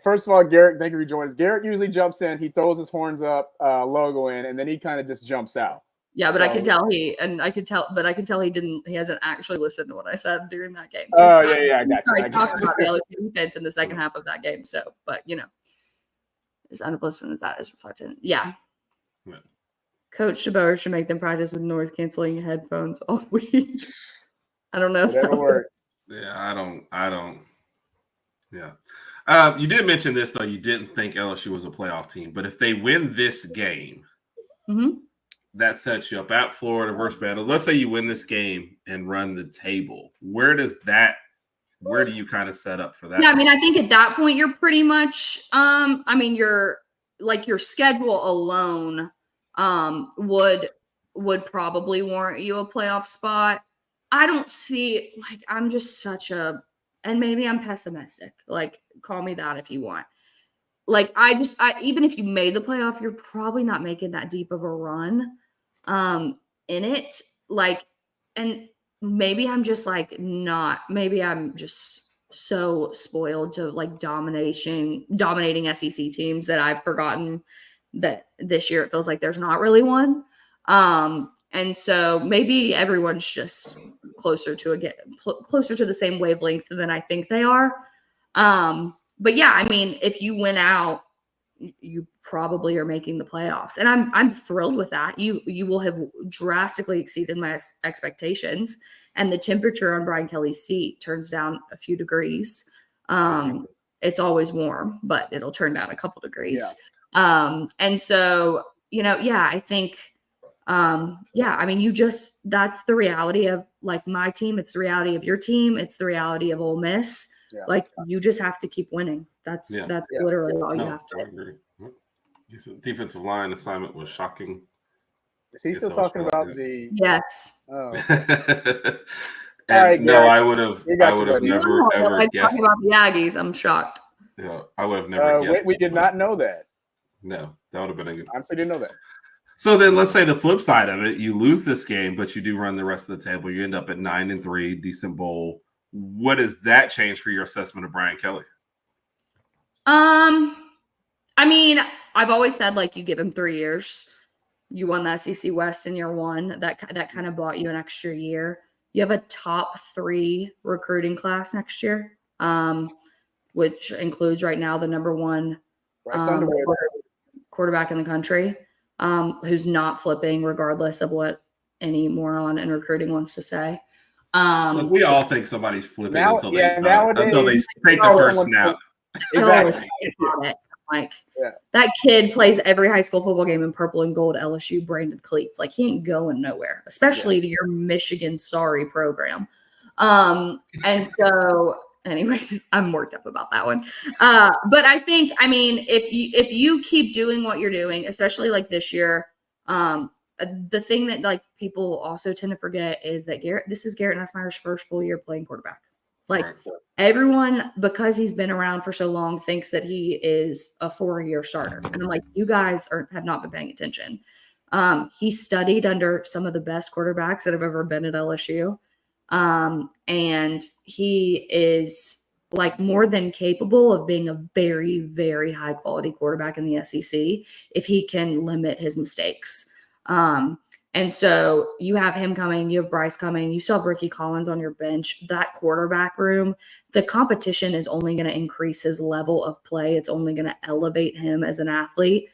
S3: First of all, Garrick, thank you for joining us. Garrick usually jumps in, he throws his horns up, logo in, and then he kind of just jumps out.
S4: Yeah, but I can tell he didn't. He hasn't actually listened to what I said during that game.
S3: Oh yeah, I got you.
S4: I talked about the LSU defense in the second half of that game. So, but as undisciplined as that is reflected. Yeah. Coach Chabot should make them practice with noise canceling headphones all week. I don't know.
S3: Whatever works.
S2: Yeah, I don't. Yeah. You did mention this though. You didn't think LSU was a playoff team, but if they win this game.
S4: Mm-hmm.
S2: That sets you up at Florida versus Battle. Let's say you win this game and run the table. Where do you kind of set up for that?
S4: Yeah, I mean, I think at that point you're pretty much your schedule alone would probably warrant you a playoff spot. I don't see I'm just and maybe I'm pessimistic. Call me that if you want. Even if you made the playoff, you're probably not making that deep of a run in it. And maybe I'm just maybe I'm just so spoiled to dominating SEC teams that I've forgotten that this year it feels like there's not really one. And so maybe everyone's just closer to the same wavelength than I think they are. But yeah, I mean, if you win out, you probably are making the playoffs, and I'm thrilled with that. You will have drastically exceeded my expectations, and the temperature on Brian Kelly's seat turns down a few degrees. It's always warm, but it'll turn down a couple degrees.
S3: Yeah.
S4: And so, I think, I mean, that's the reality of like my team. It's the reality of your team. It's the reality of Ole Miss.
S3: Yeah.
S4: Like you just have to keep winning. That's literally all you have to do.
S2: I agree. Defensive line assignment was shocking.
S3: Is he still talking about the?
S4: Yes.
S3: Oh.
S2: And no, I would have never ever guessed
S4: talking about the Aggies. I'm shocked.
S2: Yeah, I would have never guessed.
S3: We did not know that.
S2: No, that would have been a good.
S3: I honestly didn't know that.
S2: So then, let's say the flip side of it: you lose this game, but you do run the rest of the table. You end up at 9-3, decent bowl. What does that change for your assessment of Brian Kelly?
S4: I mean, I've always said like you give him 3 years. You won the SEC West in year one. That kind of bought you an extra year. You have a top 3 recruiting class next year, which includes right now the number 1 quarterback in the country, who's not flipping regardless of what any moron in recruiting wants to say.
S2: Look, we all think somebody's flipping until they take the first snap.
S3: Exactly.
S4: Like that kid plays every high school football game in purple and gold LSU branded cleats. Like he ain't going nowhere, especially to your Michigan sorry program. And so anyway, I'm worked up about that one. But I think, I mean, if you keep doing what you're doing, especially like this year, the thing that like people also tend to forget is that this is Garrett Nussmeier's first full year playing quarterback. Like everyone, because he's been around for so long, thinks that he is a 4-year starter. And I'm like, you guys have not been paying attention. He studied under some of the best quarterbacks that have ever been at LSU. And he is like more than capable of being a very, very high quality quarterback in the SEC if he can limit his mistakes. And so you have him coming, you have Bryce coming, you still have Ricky Collins on your bench. That quarterback room, the competition is only going to increase his level of play. It's only going to elevate him as an athlete.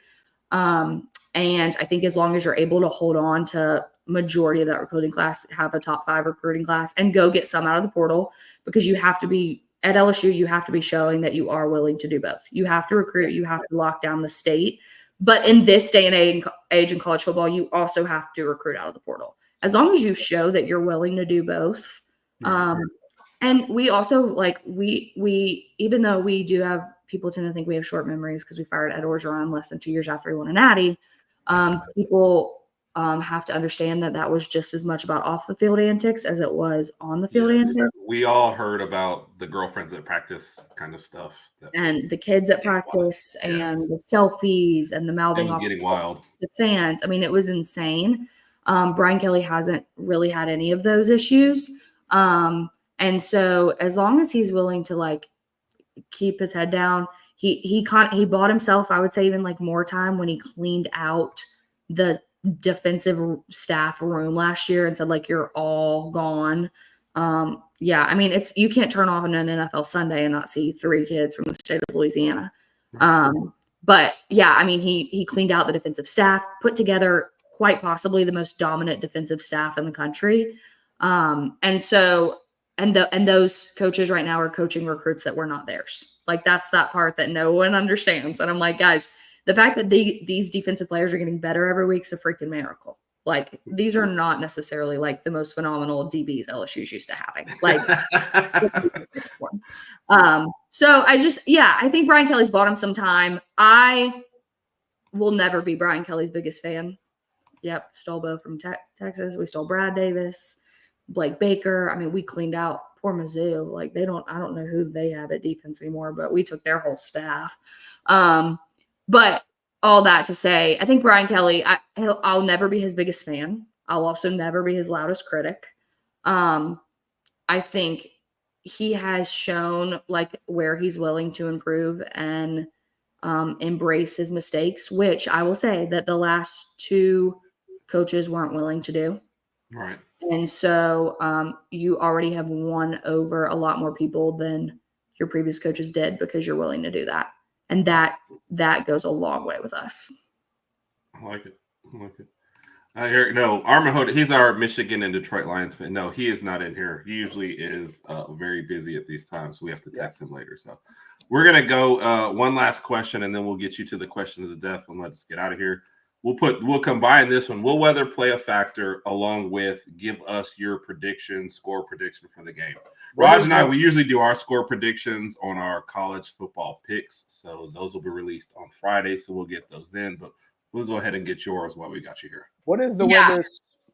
S4: And I think as long as you're able to hold on to majority of that recruiting class, have a top 5 recruiting class and go get some out of the portal, because you have to be at LSU, you have to be showing that you are willing to do both. You have to recruit, you have to lock down the state. But in this day and age in college football, you also have to recruit out of the portal. As long as you show that you're willing to do both. And we also like, we even though we do have people tend to think we have short memories because we fired Ed Orgeron less than 2 years after he won a natty. People have to understand that was just as much about off the field antics as it was on the field antics.
S2: We all heard about the girlfriends at practice kind of stuff.
S4: And the kids at practice and the selfies and the mouthing off.
S2: Getting wild.
S4: The fans. I mean, it was insane. Brian Kelly hasn't really had any of those issues. And so as long as he's willing to like keep his head down, he bought himself, I would say, even like more time when he cleaned out the defensive staff room last year and said like, you're all gone. I mean, you can't turn off on an NFL Sunday and not see 3 kids from the state of Louisiana. But yeah, I mean, he cleaned out the defensive staff, put together quite possibly the most dominant defensive staff in the country. And those coaches right now are coaching recruits that were not theirs. Like that's that part that no one understands. And I'm like, guys, the fact that these defensive players are getting better every week is a freaking miracle. Like these are not necessarily like the most phenomenal DBs LSU's used to having. Like, so I think Brian Kelly's bought him some time. I will never be Brian Kelly's biggest fan. Yep, stole Bo from Texas. We stole Brad Davis, Blake Baker. I mean, we cleaned out poor Mizzou. Like I don't know who they have at defense anymore, but we took their whole staff. But all that to say, I think Brian Kelly, I'll never be his biggest fan. I'll also never be his loudest critic. I think he has shown like where he's willing to improve and embrace his mistakes, which I will say that the last 2 coaches weren't willing to do.
S2: Right.
S4: And so you already have won over a lot more people than your previous coaches did because you're willing to do that. And that goes a long way with us.
S2: I like it. No, Armin Hoda, he's our Michigan and Detroit Lions fan. No, he is not in here. He usually is very busy at these times, so we have to text him later. So we're going to go one last question, and then we'll get you to the questions of death and let's get out of here. We'll combine this one. Will weather play a factor along with give us your score prediction for the game? Raj and I, we usually do our score predictions on our college football picks. So those will be released on Friday. So we'll get those then, but we'll go ahead and get yours while we got you here.
S3: What is the weather?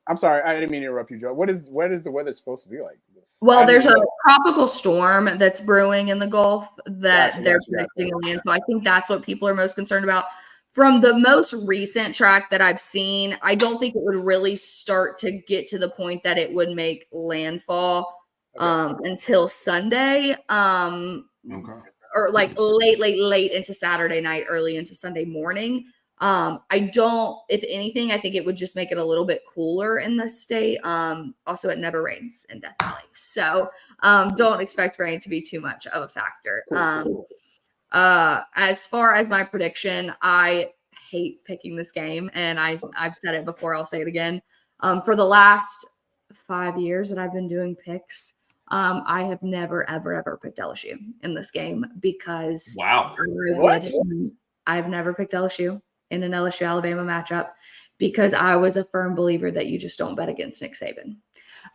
S3: I'm sorry, I didn't mean to interrupt you, Joe. What is the weather supposed to be like?
S4: Well, there's a tropical storm that's brewing in the Gulf that they're predicting land. So I think that's what people are most concerned about. From the most recent track that I've seen, I don't think it would really start to get to the point that it would make landfall until Sunday, or like late into Saturday night, early into Sunday morning. If anything, I think it would just make it a little bit cooler in the state. Also, it never rains in Death Valley. So don't expect rain to be too much of a factor. As far as my prediction, I hate picking this game, and I've said it before, I'll say it again. For the last 5 years that I've been doing picks, I have never, ever picked LSU in this game because I've never picked LSU in an LSU-Alabama matchup because I was a firm believer that you just don't bet against Nick Saban.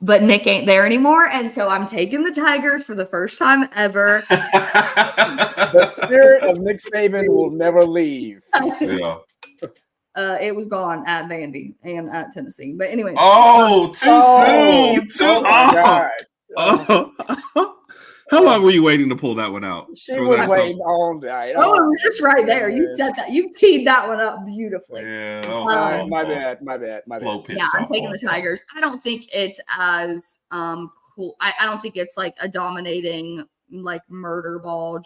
S4: But Nick ain't there anymore, and so I'm taking the Tigers for the first time ever.
S3: The spirit of Nick Saban will never leave.
S2: Yeah.
S4: It was gone at Vandy and at Tennessee. But anyway.
S2: Oh, too soon.
S3: My God.
S2: How long were you waiting to pull that one out?
S3: She was waiting all night.
S4: Oh, it was just right there. You said that. You teed that one up beautifully.
S2: Yeah.
S3: My bad.
S2: Yeah,
S4: I'm taking the Tigers. I don't think it's as cool. I don't think it's like a dominating like murder ball,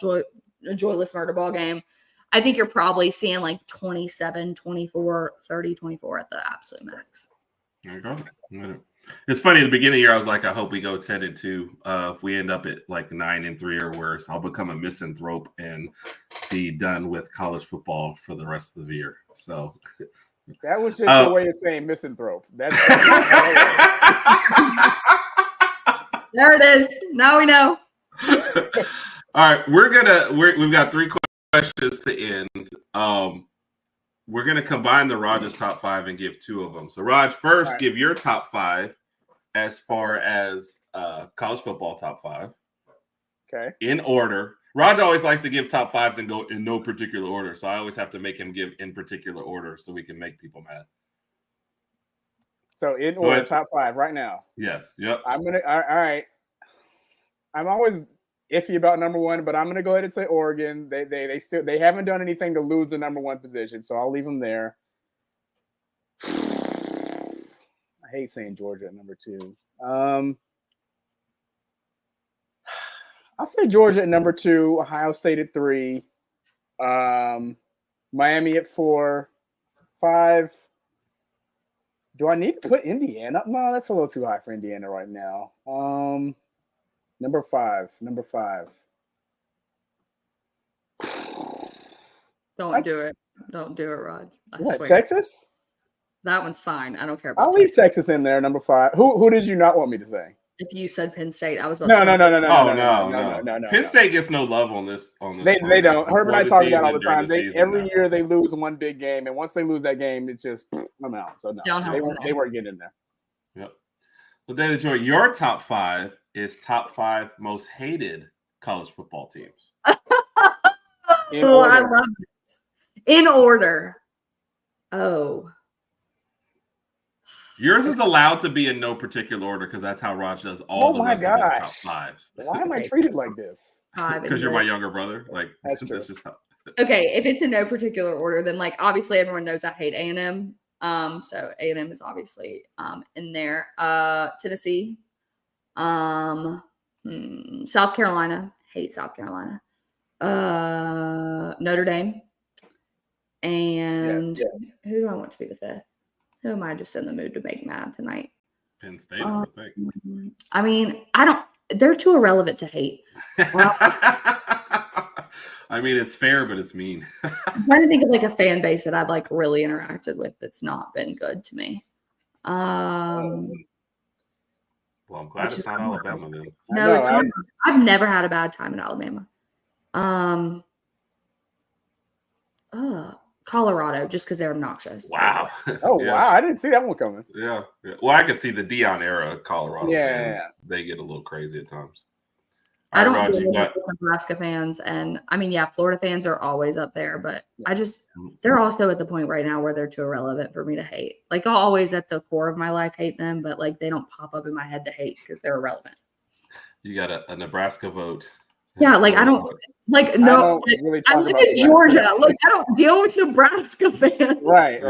S4: joyless murder ball game. I think you're probably seeing like 27, 24, 30, 24 at the absolute max.
S2: There you go. It's funny, at the beginning of the year, I was like, I hope we go 10-2. If we end up at like 9-3 or worse, I'll become a misanthrope and be done with college football for the rest of the year. So
S3: that was just a way of saying misanthrope. That's
S4: there it is. Now we know.
S2: All right, we've got 3 questions to end. We're going to combine the Raj's top 5 and give 2 of them. So, Raj, first, give your top 5 as far as college football top 5.
S3: Okay.
S2: In order. Raj always likes to give top 5s and go in no particular order. So, I always have to make him give in particular order so we can make people mad.
S3: So, in order, top 5 right now.
S2: Yes. Yep.
S3: All right. I'm always iffy about number 1, but I'm going to go ahead and say Oregon. They haven't done anything to lose the number 1 position, so I'll leave them there. I hate saying Georgia at number 2. I'll say Georgia at number 2, Ohio State at 3, Miami at 4, 5. Do I need to put Indiana? No, that's a little too high for Indiana right now. Number 5.
S4: Don't do it. Don't do it, Raj.
S3: What, Texas?
S4: That one's fine. I don't care about
S3: I'll leave Texas in there, number 5. Who did you not want me to say?
S4: If you said Penn State, I was about
S3: No.
S2: No. Penn State gets no love on this.
S3: They don't. Herb and I talk about it all the time. Every year they lose one big game, and once they lose that game, it's just I'm out. So no, they weren't getting in there.
S2: Yep. Well, Dailey Joy, your top 5 is top 5 most hated college football teams.
S4: I love this. In order. Oh.
S2: Yours is allowed to be in no particular order because that's how Raj does all the rest of his top 5s.
S3: Why am I treated like this?
S2: Because you're my younger brother. Like that's just how.
S4: Okay, if it's in no particular order, then like obviously everyone knows I hate A&M. So A&M is obviously in there. Tennessee, South Carolina, hate South Carolina. Notre Dame, and who do I want to be the 5th? Who am I just in the mood to make mad tonight?
S2: Penn State, I think.
S4: I mean, they're too irrelevant to hate.
S2: I mean, it's fair, but it's mean.
S4: I'm trying to think of like a fan base that I've like really interacted with that's not been good to me.
S2: Well, I'm glad it's not Alabama then.
S4: No, it's not. I've never had a bad time in Alabama. Colorado, just because they're obnoxious.
S2: Wow.
S3: Wow. I didn't see that one coming.
S2: Yeah. Well, I could see the Dion era Colorado fans. They get a little crazy at times.
S4: I don't deal with Nebraska fans, and I mean, Florida fans are always up there, but they're also at the point right now where they're too irrelevant for me to hate. Like, I'll always at the core of my life hate them, but like they don't pop up in my head to hate because they're irrelevant.
S2: You got a Nebraska vote.
S4: Yeah, like I don't like no. I live in Georgia. Like I don't deal with Nebraska fans.
S3: Right.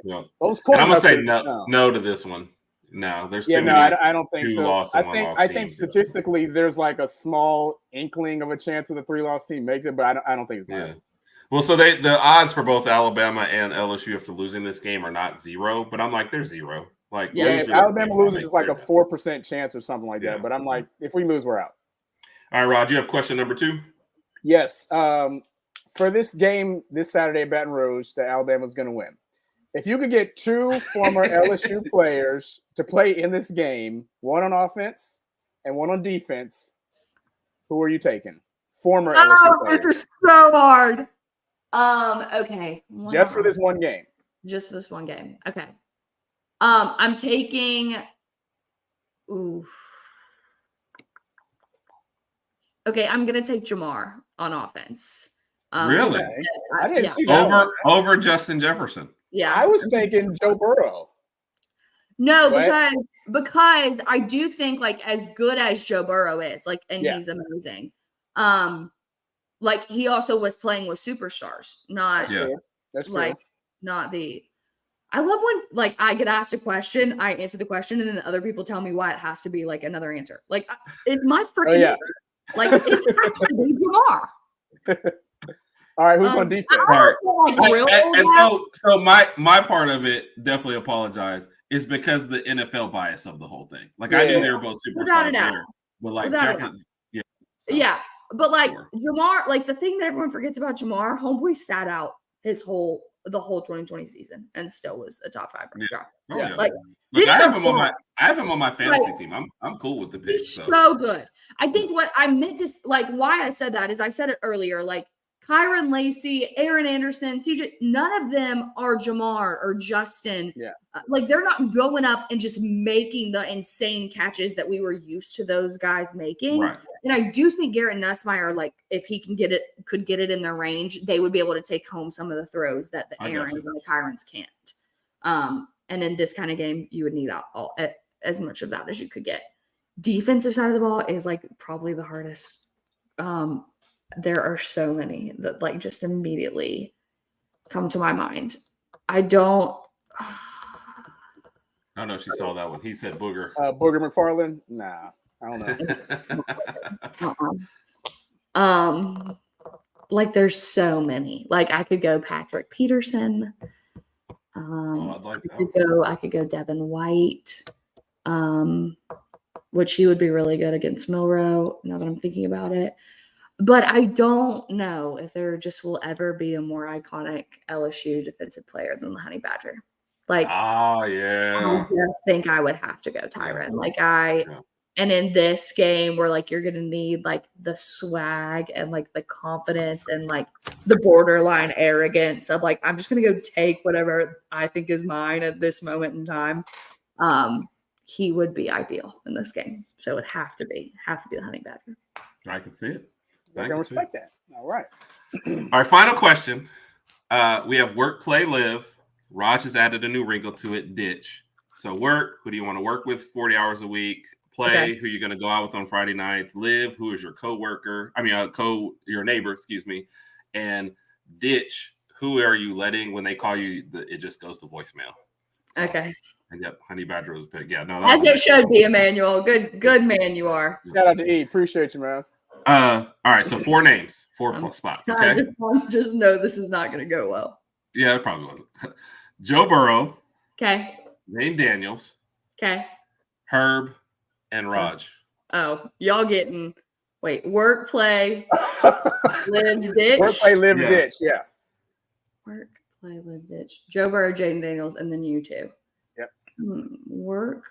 S2: Yeah.
S3: Those
S2: I'm gonna say no to this one. No, there's too many.
S3: I don't think so. I think statistically, there's like a small inkling of a chance of the 3-loss team makes it, but I don't think it's going to.
S2: Well, so the odds for both Alabama and LSU after losing this game are not 0, but I'm like they're 0. Like
S3: if Alabama loses, it's like a 4% chance or something like that. But I'm like, if we lose, we're out.
S2: All right, Rod, you have question number 2?
S3: Yes. For this game this Saturday at Baton Rouge, that Alabama's going to win. If you could get 2 former LSU players to play in this game, one on offense and one on defense, who are you taking? Former LSU players.
S4: This is so hard. Okay.
S3: Just for this one game.
S4: Just for this one game. Okay. I'm taking. Okay, I'm gonna take Jamar on offense.
S2: Really?
S3: I didn't see that
S2: over Justin Jefferson.
S4: Yeah,
S3: I was thinking Joe Burrow.
S4: No, because I do think like as good as Joe Burrow is, like, and he's amazing. Like he also was playing with superstars, not not the. I love when like I get asked a question, I answer the question, and then other people tell me why it has to be like another answer. Like it's my freaking answer. Like it has to be Jamar.
S3: All right, who's on defense?
S2: So my part of it, definitely apologize, is because the NFL bias of the whole thing. Like I knew they were both superstars there, but like definitely,
S4: but like Jamar, like the thing that everyone forgets about Jamar, homeboy sat out the whole 2020 season and still was a top 5 draft. Like
S2: I have him on my fantasy team. I'm cool with the pick.
S4: He's so good. I think what I meant to like why I said that is I said it earlier, like Kyron Lacey, Aaron Anderson, CJ, none of them are Jamar or Justin.
S3: Yeah.
S4: Like they're not going up and just making the insane catches that we were used to those guys making.
S2: Right.
S4: And I do think Garrett Nussmeier, like if he could get it in their range, they would be able to take home some of the throws that the Aaron and the Kyrons can't. And in this kind of game, you would need as much of that as you could get. Defensive side of the ball is like probably the hardest. There are so many that like just immediately come to my mind. I don't.
S2: I know she saw that one. He said Booger.
S3: Booger McFarland? Nah, I don't
S4: know. Like there's so many. Like I could go Patrick Peterson. I could go Devin White. Which he would be really good against Milroe. Now that I'm thinking about it. But I don't know if there just will ever be a more iconic LSU defensive player than the Honey Badger. Like,
S2: I
S4: just think I would have to go Tyron. And in this game where like you're gonna need like the swag and like the confidence and like the borderline arrogance of like I'm just gonna go take whatever I think is mine at this moment in time. He would be ideal in this game. So it would have to be the Honey Badger.
S2: I can see it.
S3: I can respect that. All right.
S2: All right, final question. We have work, play, live. Raj has added a new wrinkle to it, ditch. So work, who do you want to work with 40 hours a week? Play, who you're going to go out with on Friday nights. Live, who is your your neighbor, excuse me. And ditch, who are you letting when they call you, it just goes to voicemail. So,
S4: okay.
S2: And yep, Honey Badger was picked. Yeah, no.
S4: As it should be, Emmanuel. Good man you are.
S3: Shout out to E. Appreciate you, man.
S2: All right, so 4 names, 4 spots. Okay,
S4: just know this is not going to go well.
S2: Yeah, it probably wasn't. Joe Burrow.
S4: Okay.
S2: Dane Daniels.
S4: Okay.
S2: Herb, and Raj.
S4: Oh, y'all getting work, play, live, ditch.
S3: Work, play, live,
S2: Yes.
S3: ditch. Yeah.
S4: Work, play, live, ditch. Joe Burrow, Jaden Daniels, and then you two.
S3: Yep.
S4: Work,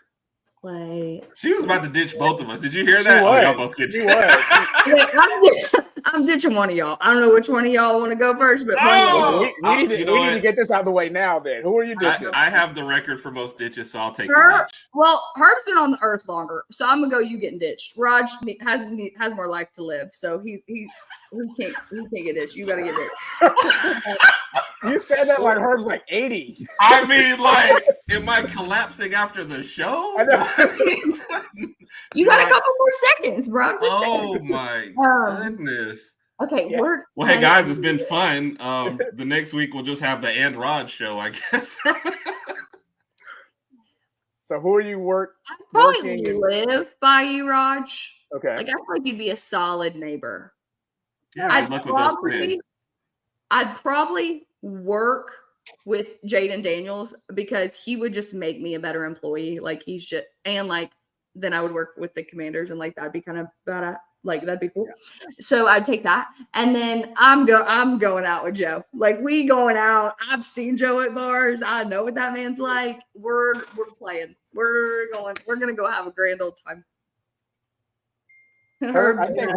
S4: play.
S2: She was about to ditch both of us. Did you hear
S3: She
S2: that?
S3: was.
S2: Oh, y'all both get
S3: She was.
S4: I'm ditching one of y'all. I don't know which one of y'all want to go first, but
S2: Oh!
S3: We need
S2: You know
S3: to get this out of the way now. Then who are you ditching?
S2: I have the record for most ditches, so I'll take the
S4: Herb.
S2: ditch.
S4: Well, Herb's been on the earth longer, so I'm gonna go. You getting ditched. Raj has more life to live, so he can't get ditched. You gotta get ditched.
S3: You said that like Herb's like 80.
S2: I mean, like, am I collapsing after the show?
S3: I know.
S4: You got a couple more seconds, bro. Just
S2: Oh
S4: saying.
S2: my goodness.
S4: Okay,
S3: Yes.
S4: work.
S2: Well, hey guys, it's been fun. The next week we'll just have the And Rod show, I guess.
S3: So who are you
S4: I'd probably
S3: working?
S4: live by you, Raj.
S3: Okay.
S4: Like I feel like you'd be a solid neighbor.
S2: Yeah, good luck with those kids.
S4: I'd probably work with Jaden Daniels because he would just make me a better employee. Like he's just, and like then I would work with the Commanders and like that'd be kind of bad. Like that'd be cool. Yeah. So I'd take that, and then I'm going out with Joe. Like we going out. I've seen Joe at bars. I know what that man's like. We're playing. We're gonna go have a grand old time.
S3: I think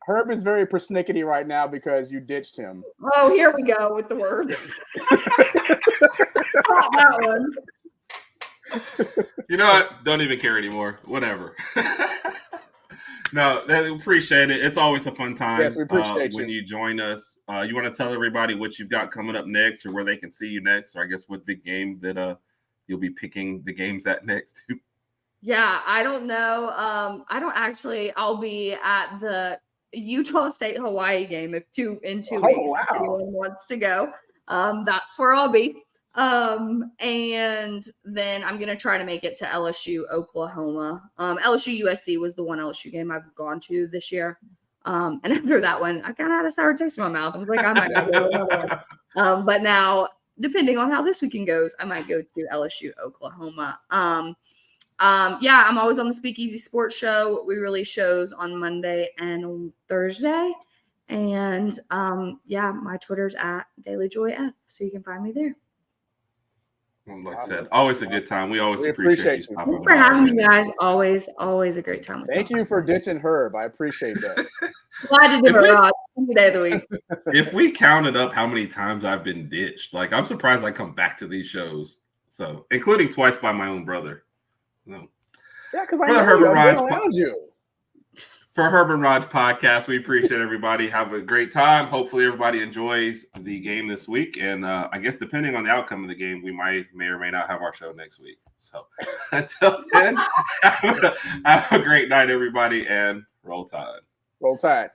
S3: Herb is very persnickety right now because you ditched him.
S4: Oh, here we go with the word. That one.
S2: You know what? Don't even care anymore. Whatever. No, I appreciate it. It's always a fun time.
S3: Yes, we appreciate
S2: when you join us. You want to tell everybody what you've got coming up next, or where they can see you next, or I guess what big game that you'll be picking the games at next.
S4: Yeah, I don't know. I'll be at the Utah State Hawaii game in 2 weeks.
S3: Wow.
S4: If anyone wants to go, that's where I'll be. And then I'm gonna try to make it to LSU Oklahoma. LSU USC was the one LSU game I've gone to this year. And after that one, I kind of had a sour taste in my mouth. I was like, I might go to another one. But now, depending on how this weekend goes, I might go to LSU Oklahoma. Yeah, I'm always on the Speakeasy Sports Show. We release shows on Monday and Thursday. And yeah, my Twitter's at Dailey Joyf, so you can find me there.
S2: Well, like I said, always a good time. We always appreciate you stopping by.
S4: Thanks for having me, guys. Always a great time.
S3: Thank you for ditching Herb. I appreciate that.
S4: Glad to do it, Rod. Every day of the week.
S2: If we counted up how many times I've been ditched, like I'm surprised I come back to these shows. So, including twice by my own brother. No.
S3: Yeah, because I know around you.
S2: For Herb and Raj podcast, we appreciate everybody. Have a great time. Hopefully, everybody enjoys the game this week. And I guess depending on the outcome of the game, we may or may not have our show next week. So until then, have a great night, everybody, and roll tide.
S3: Roll tide.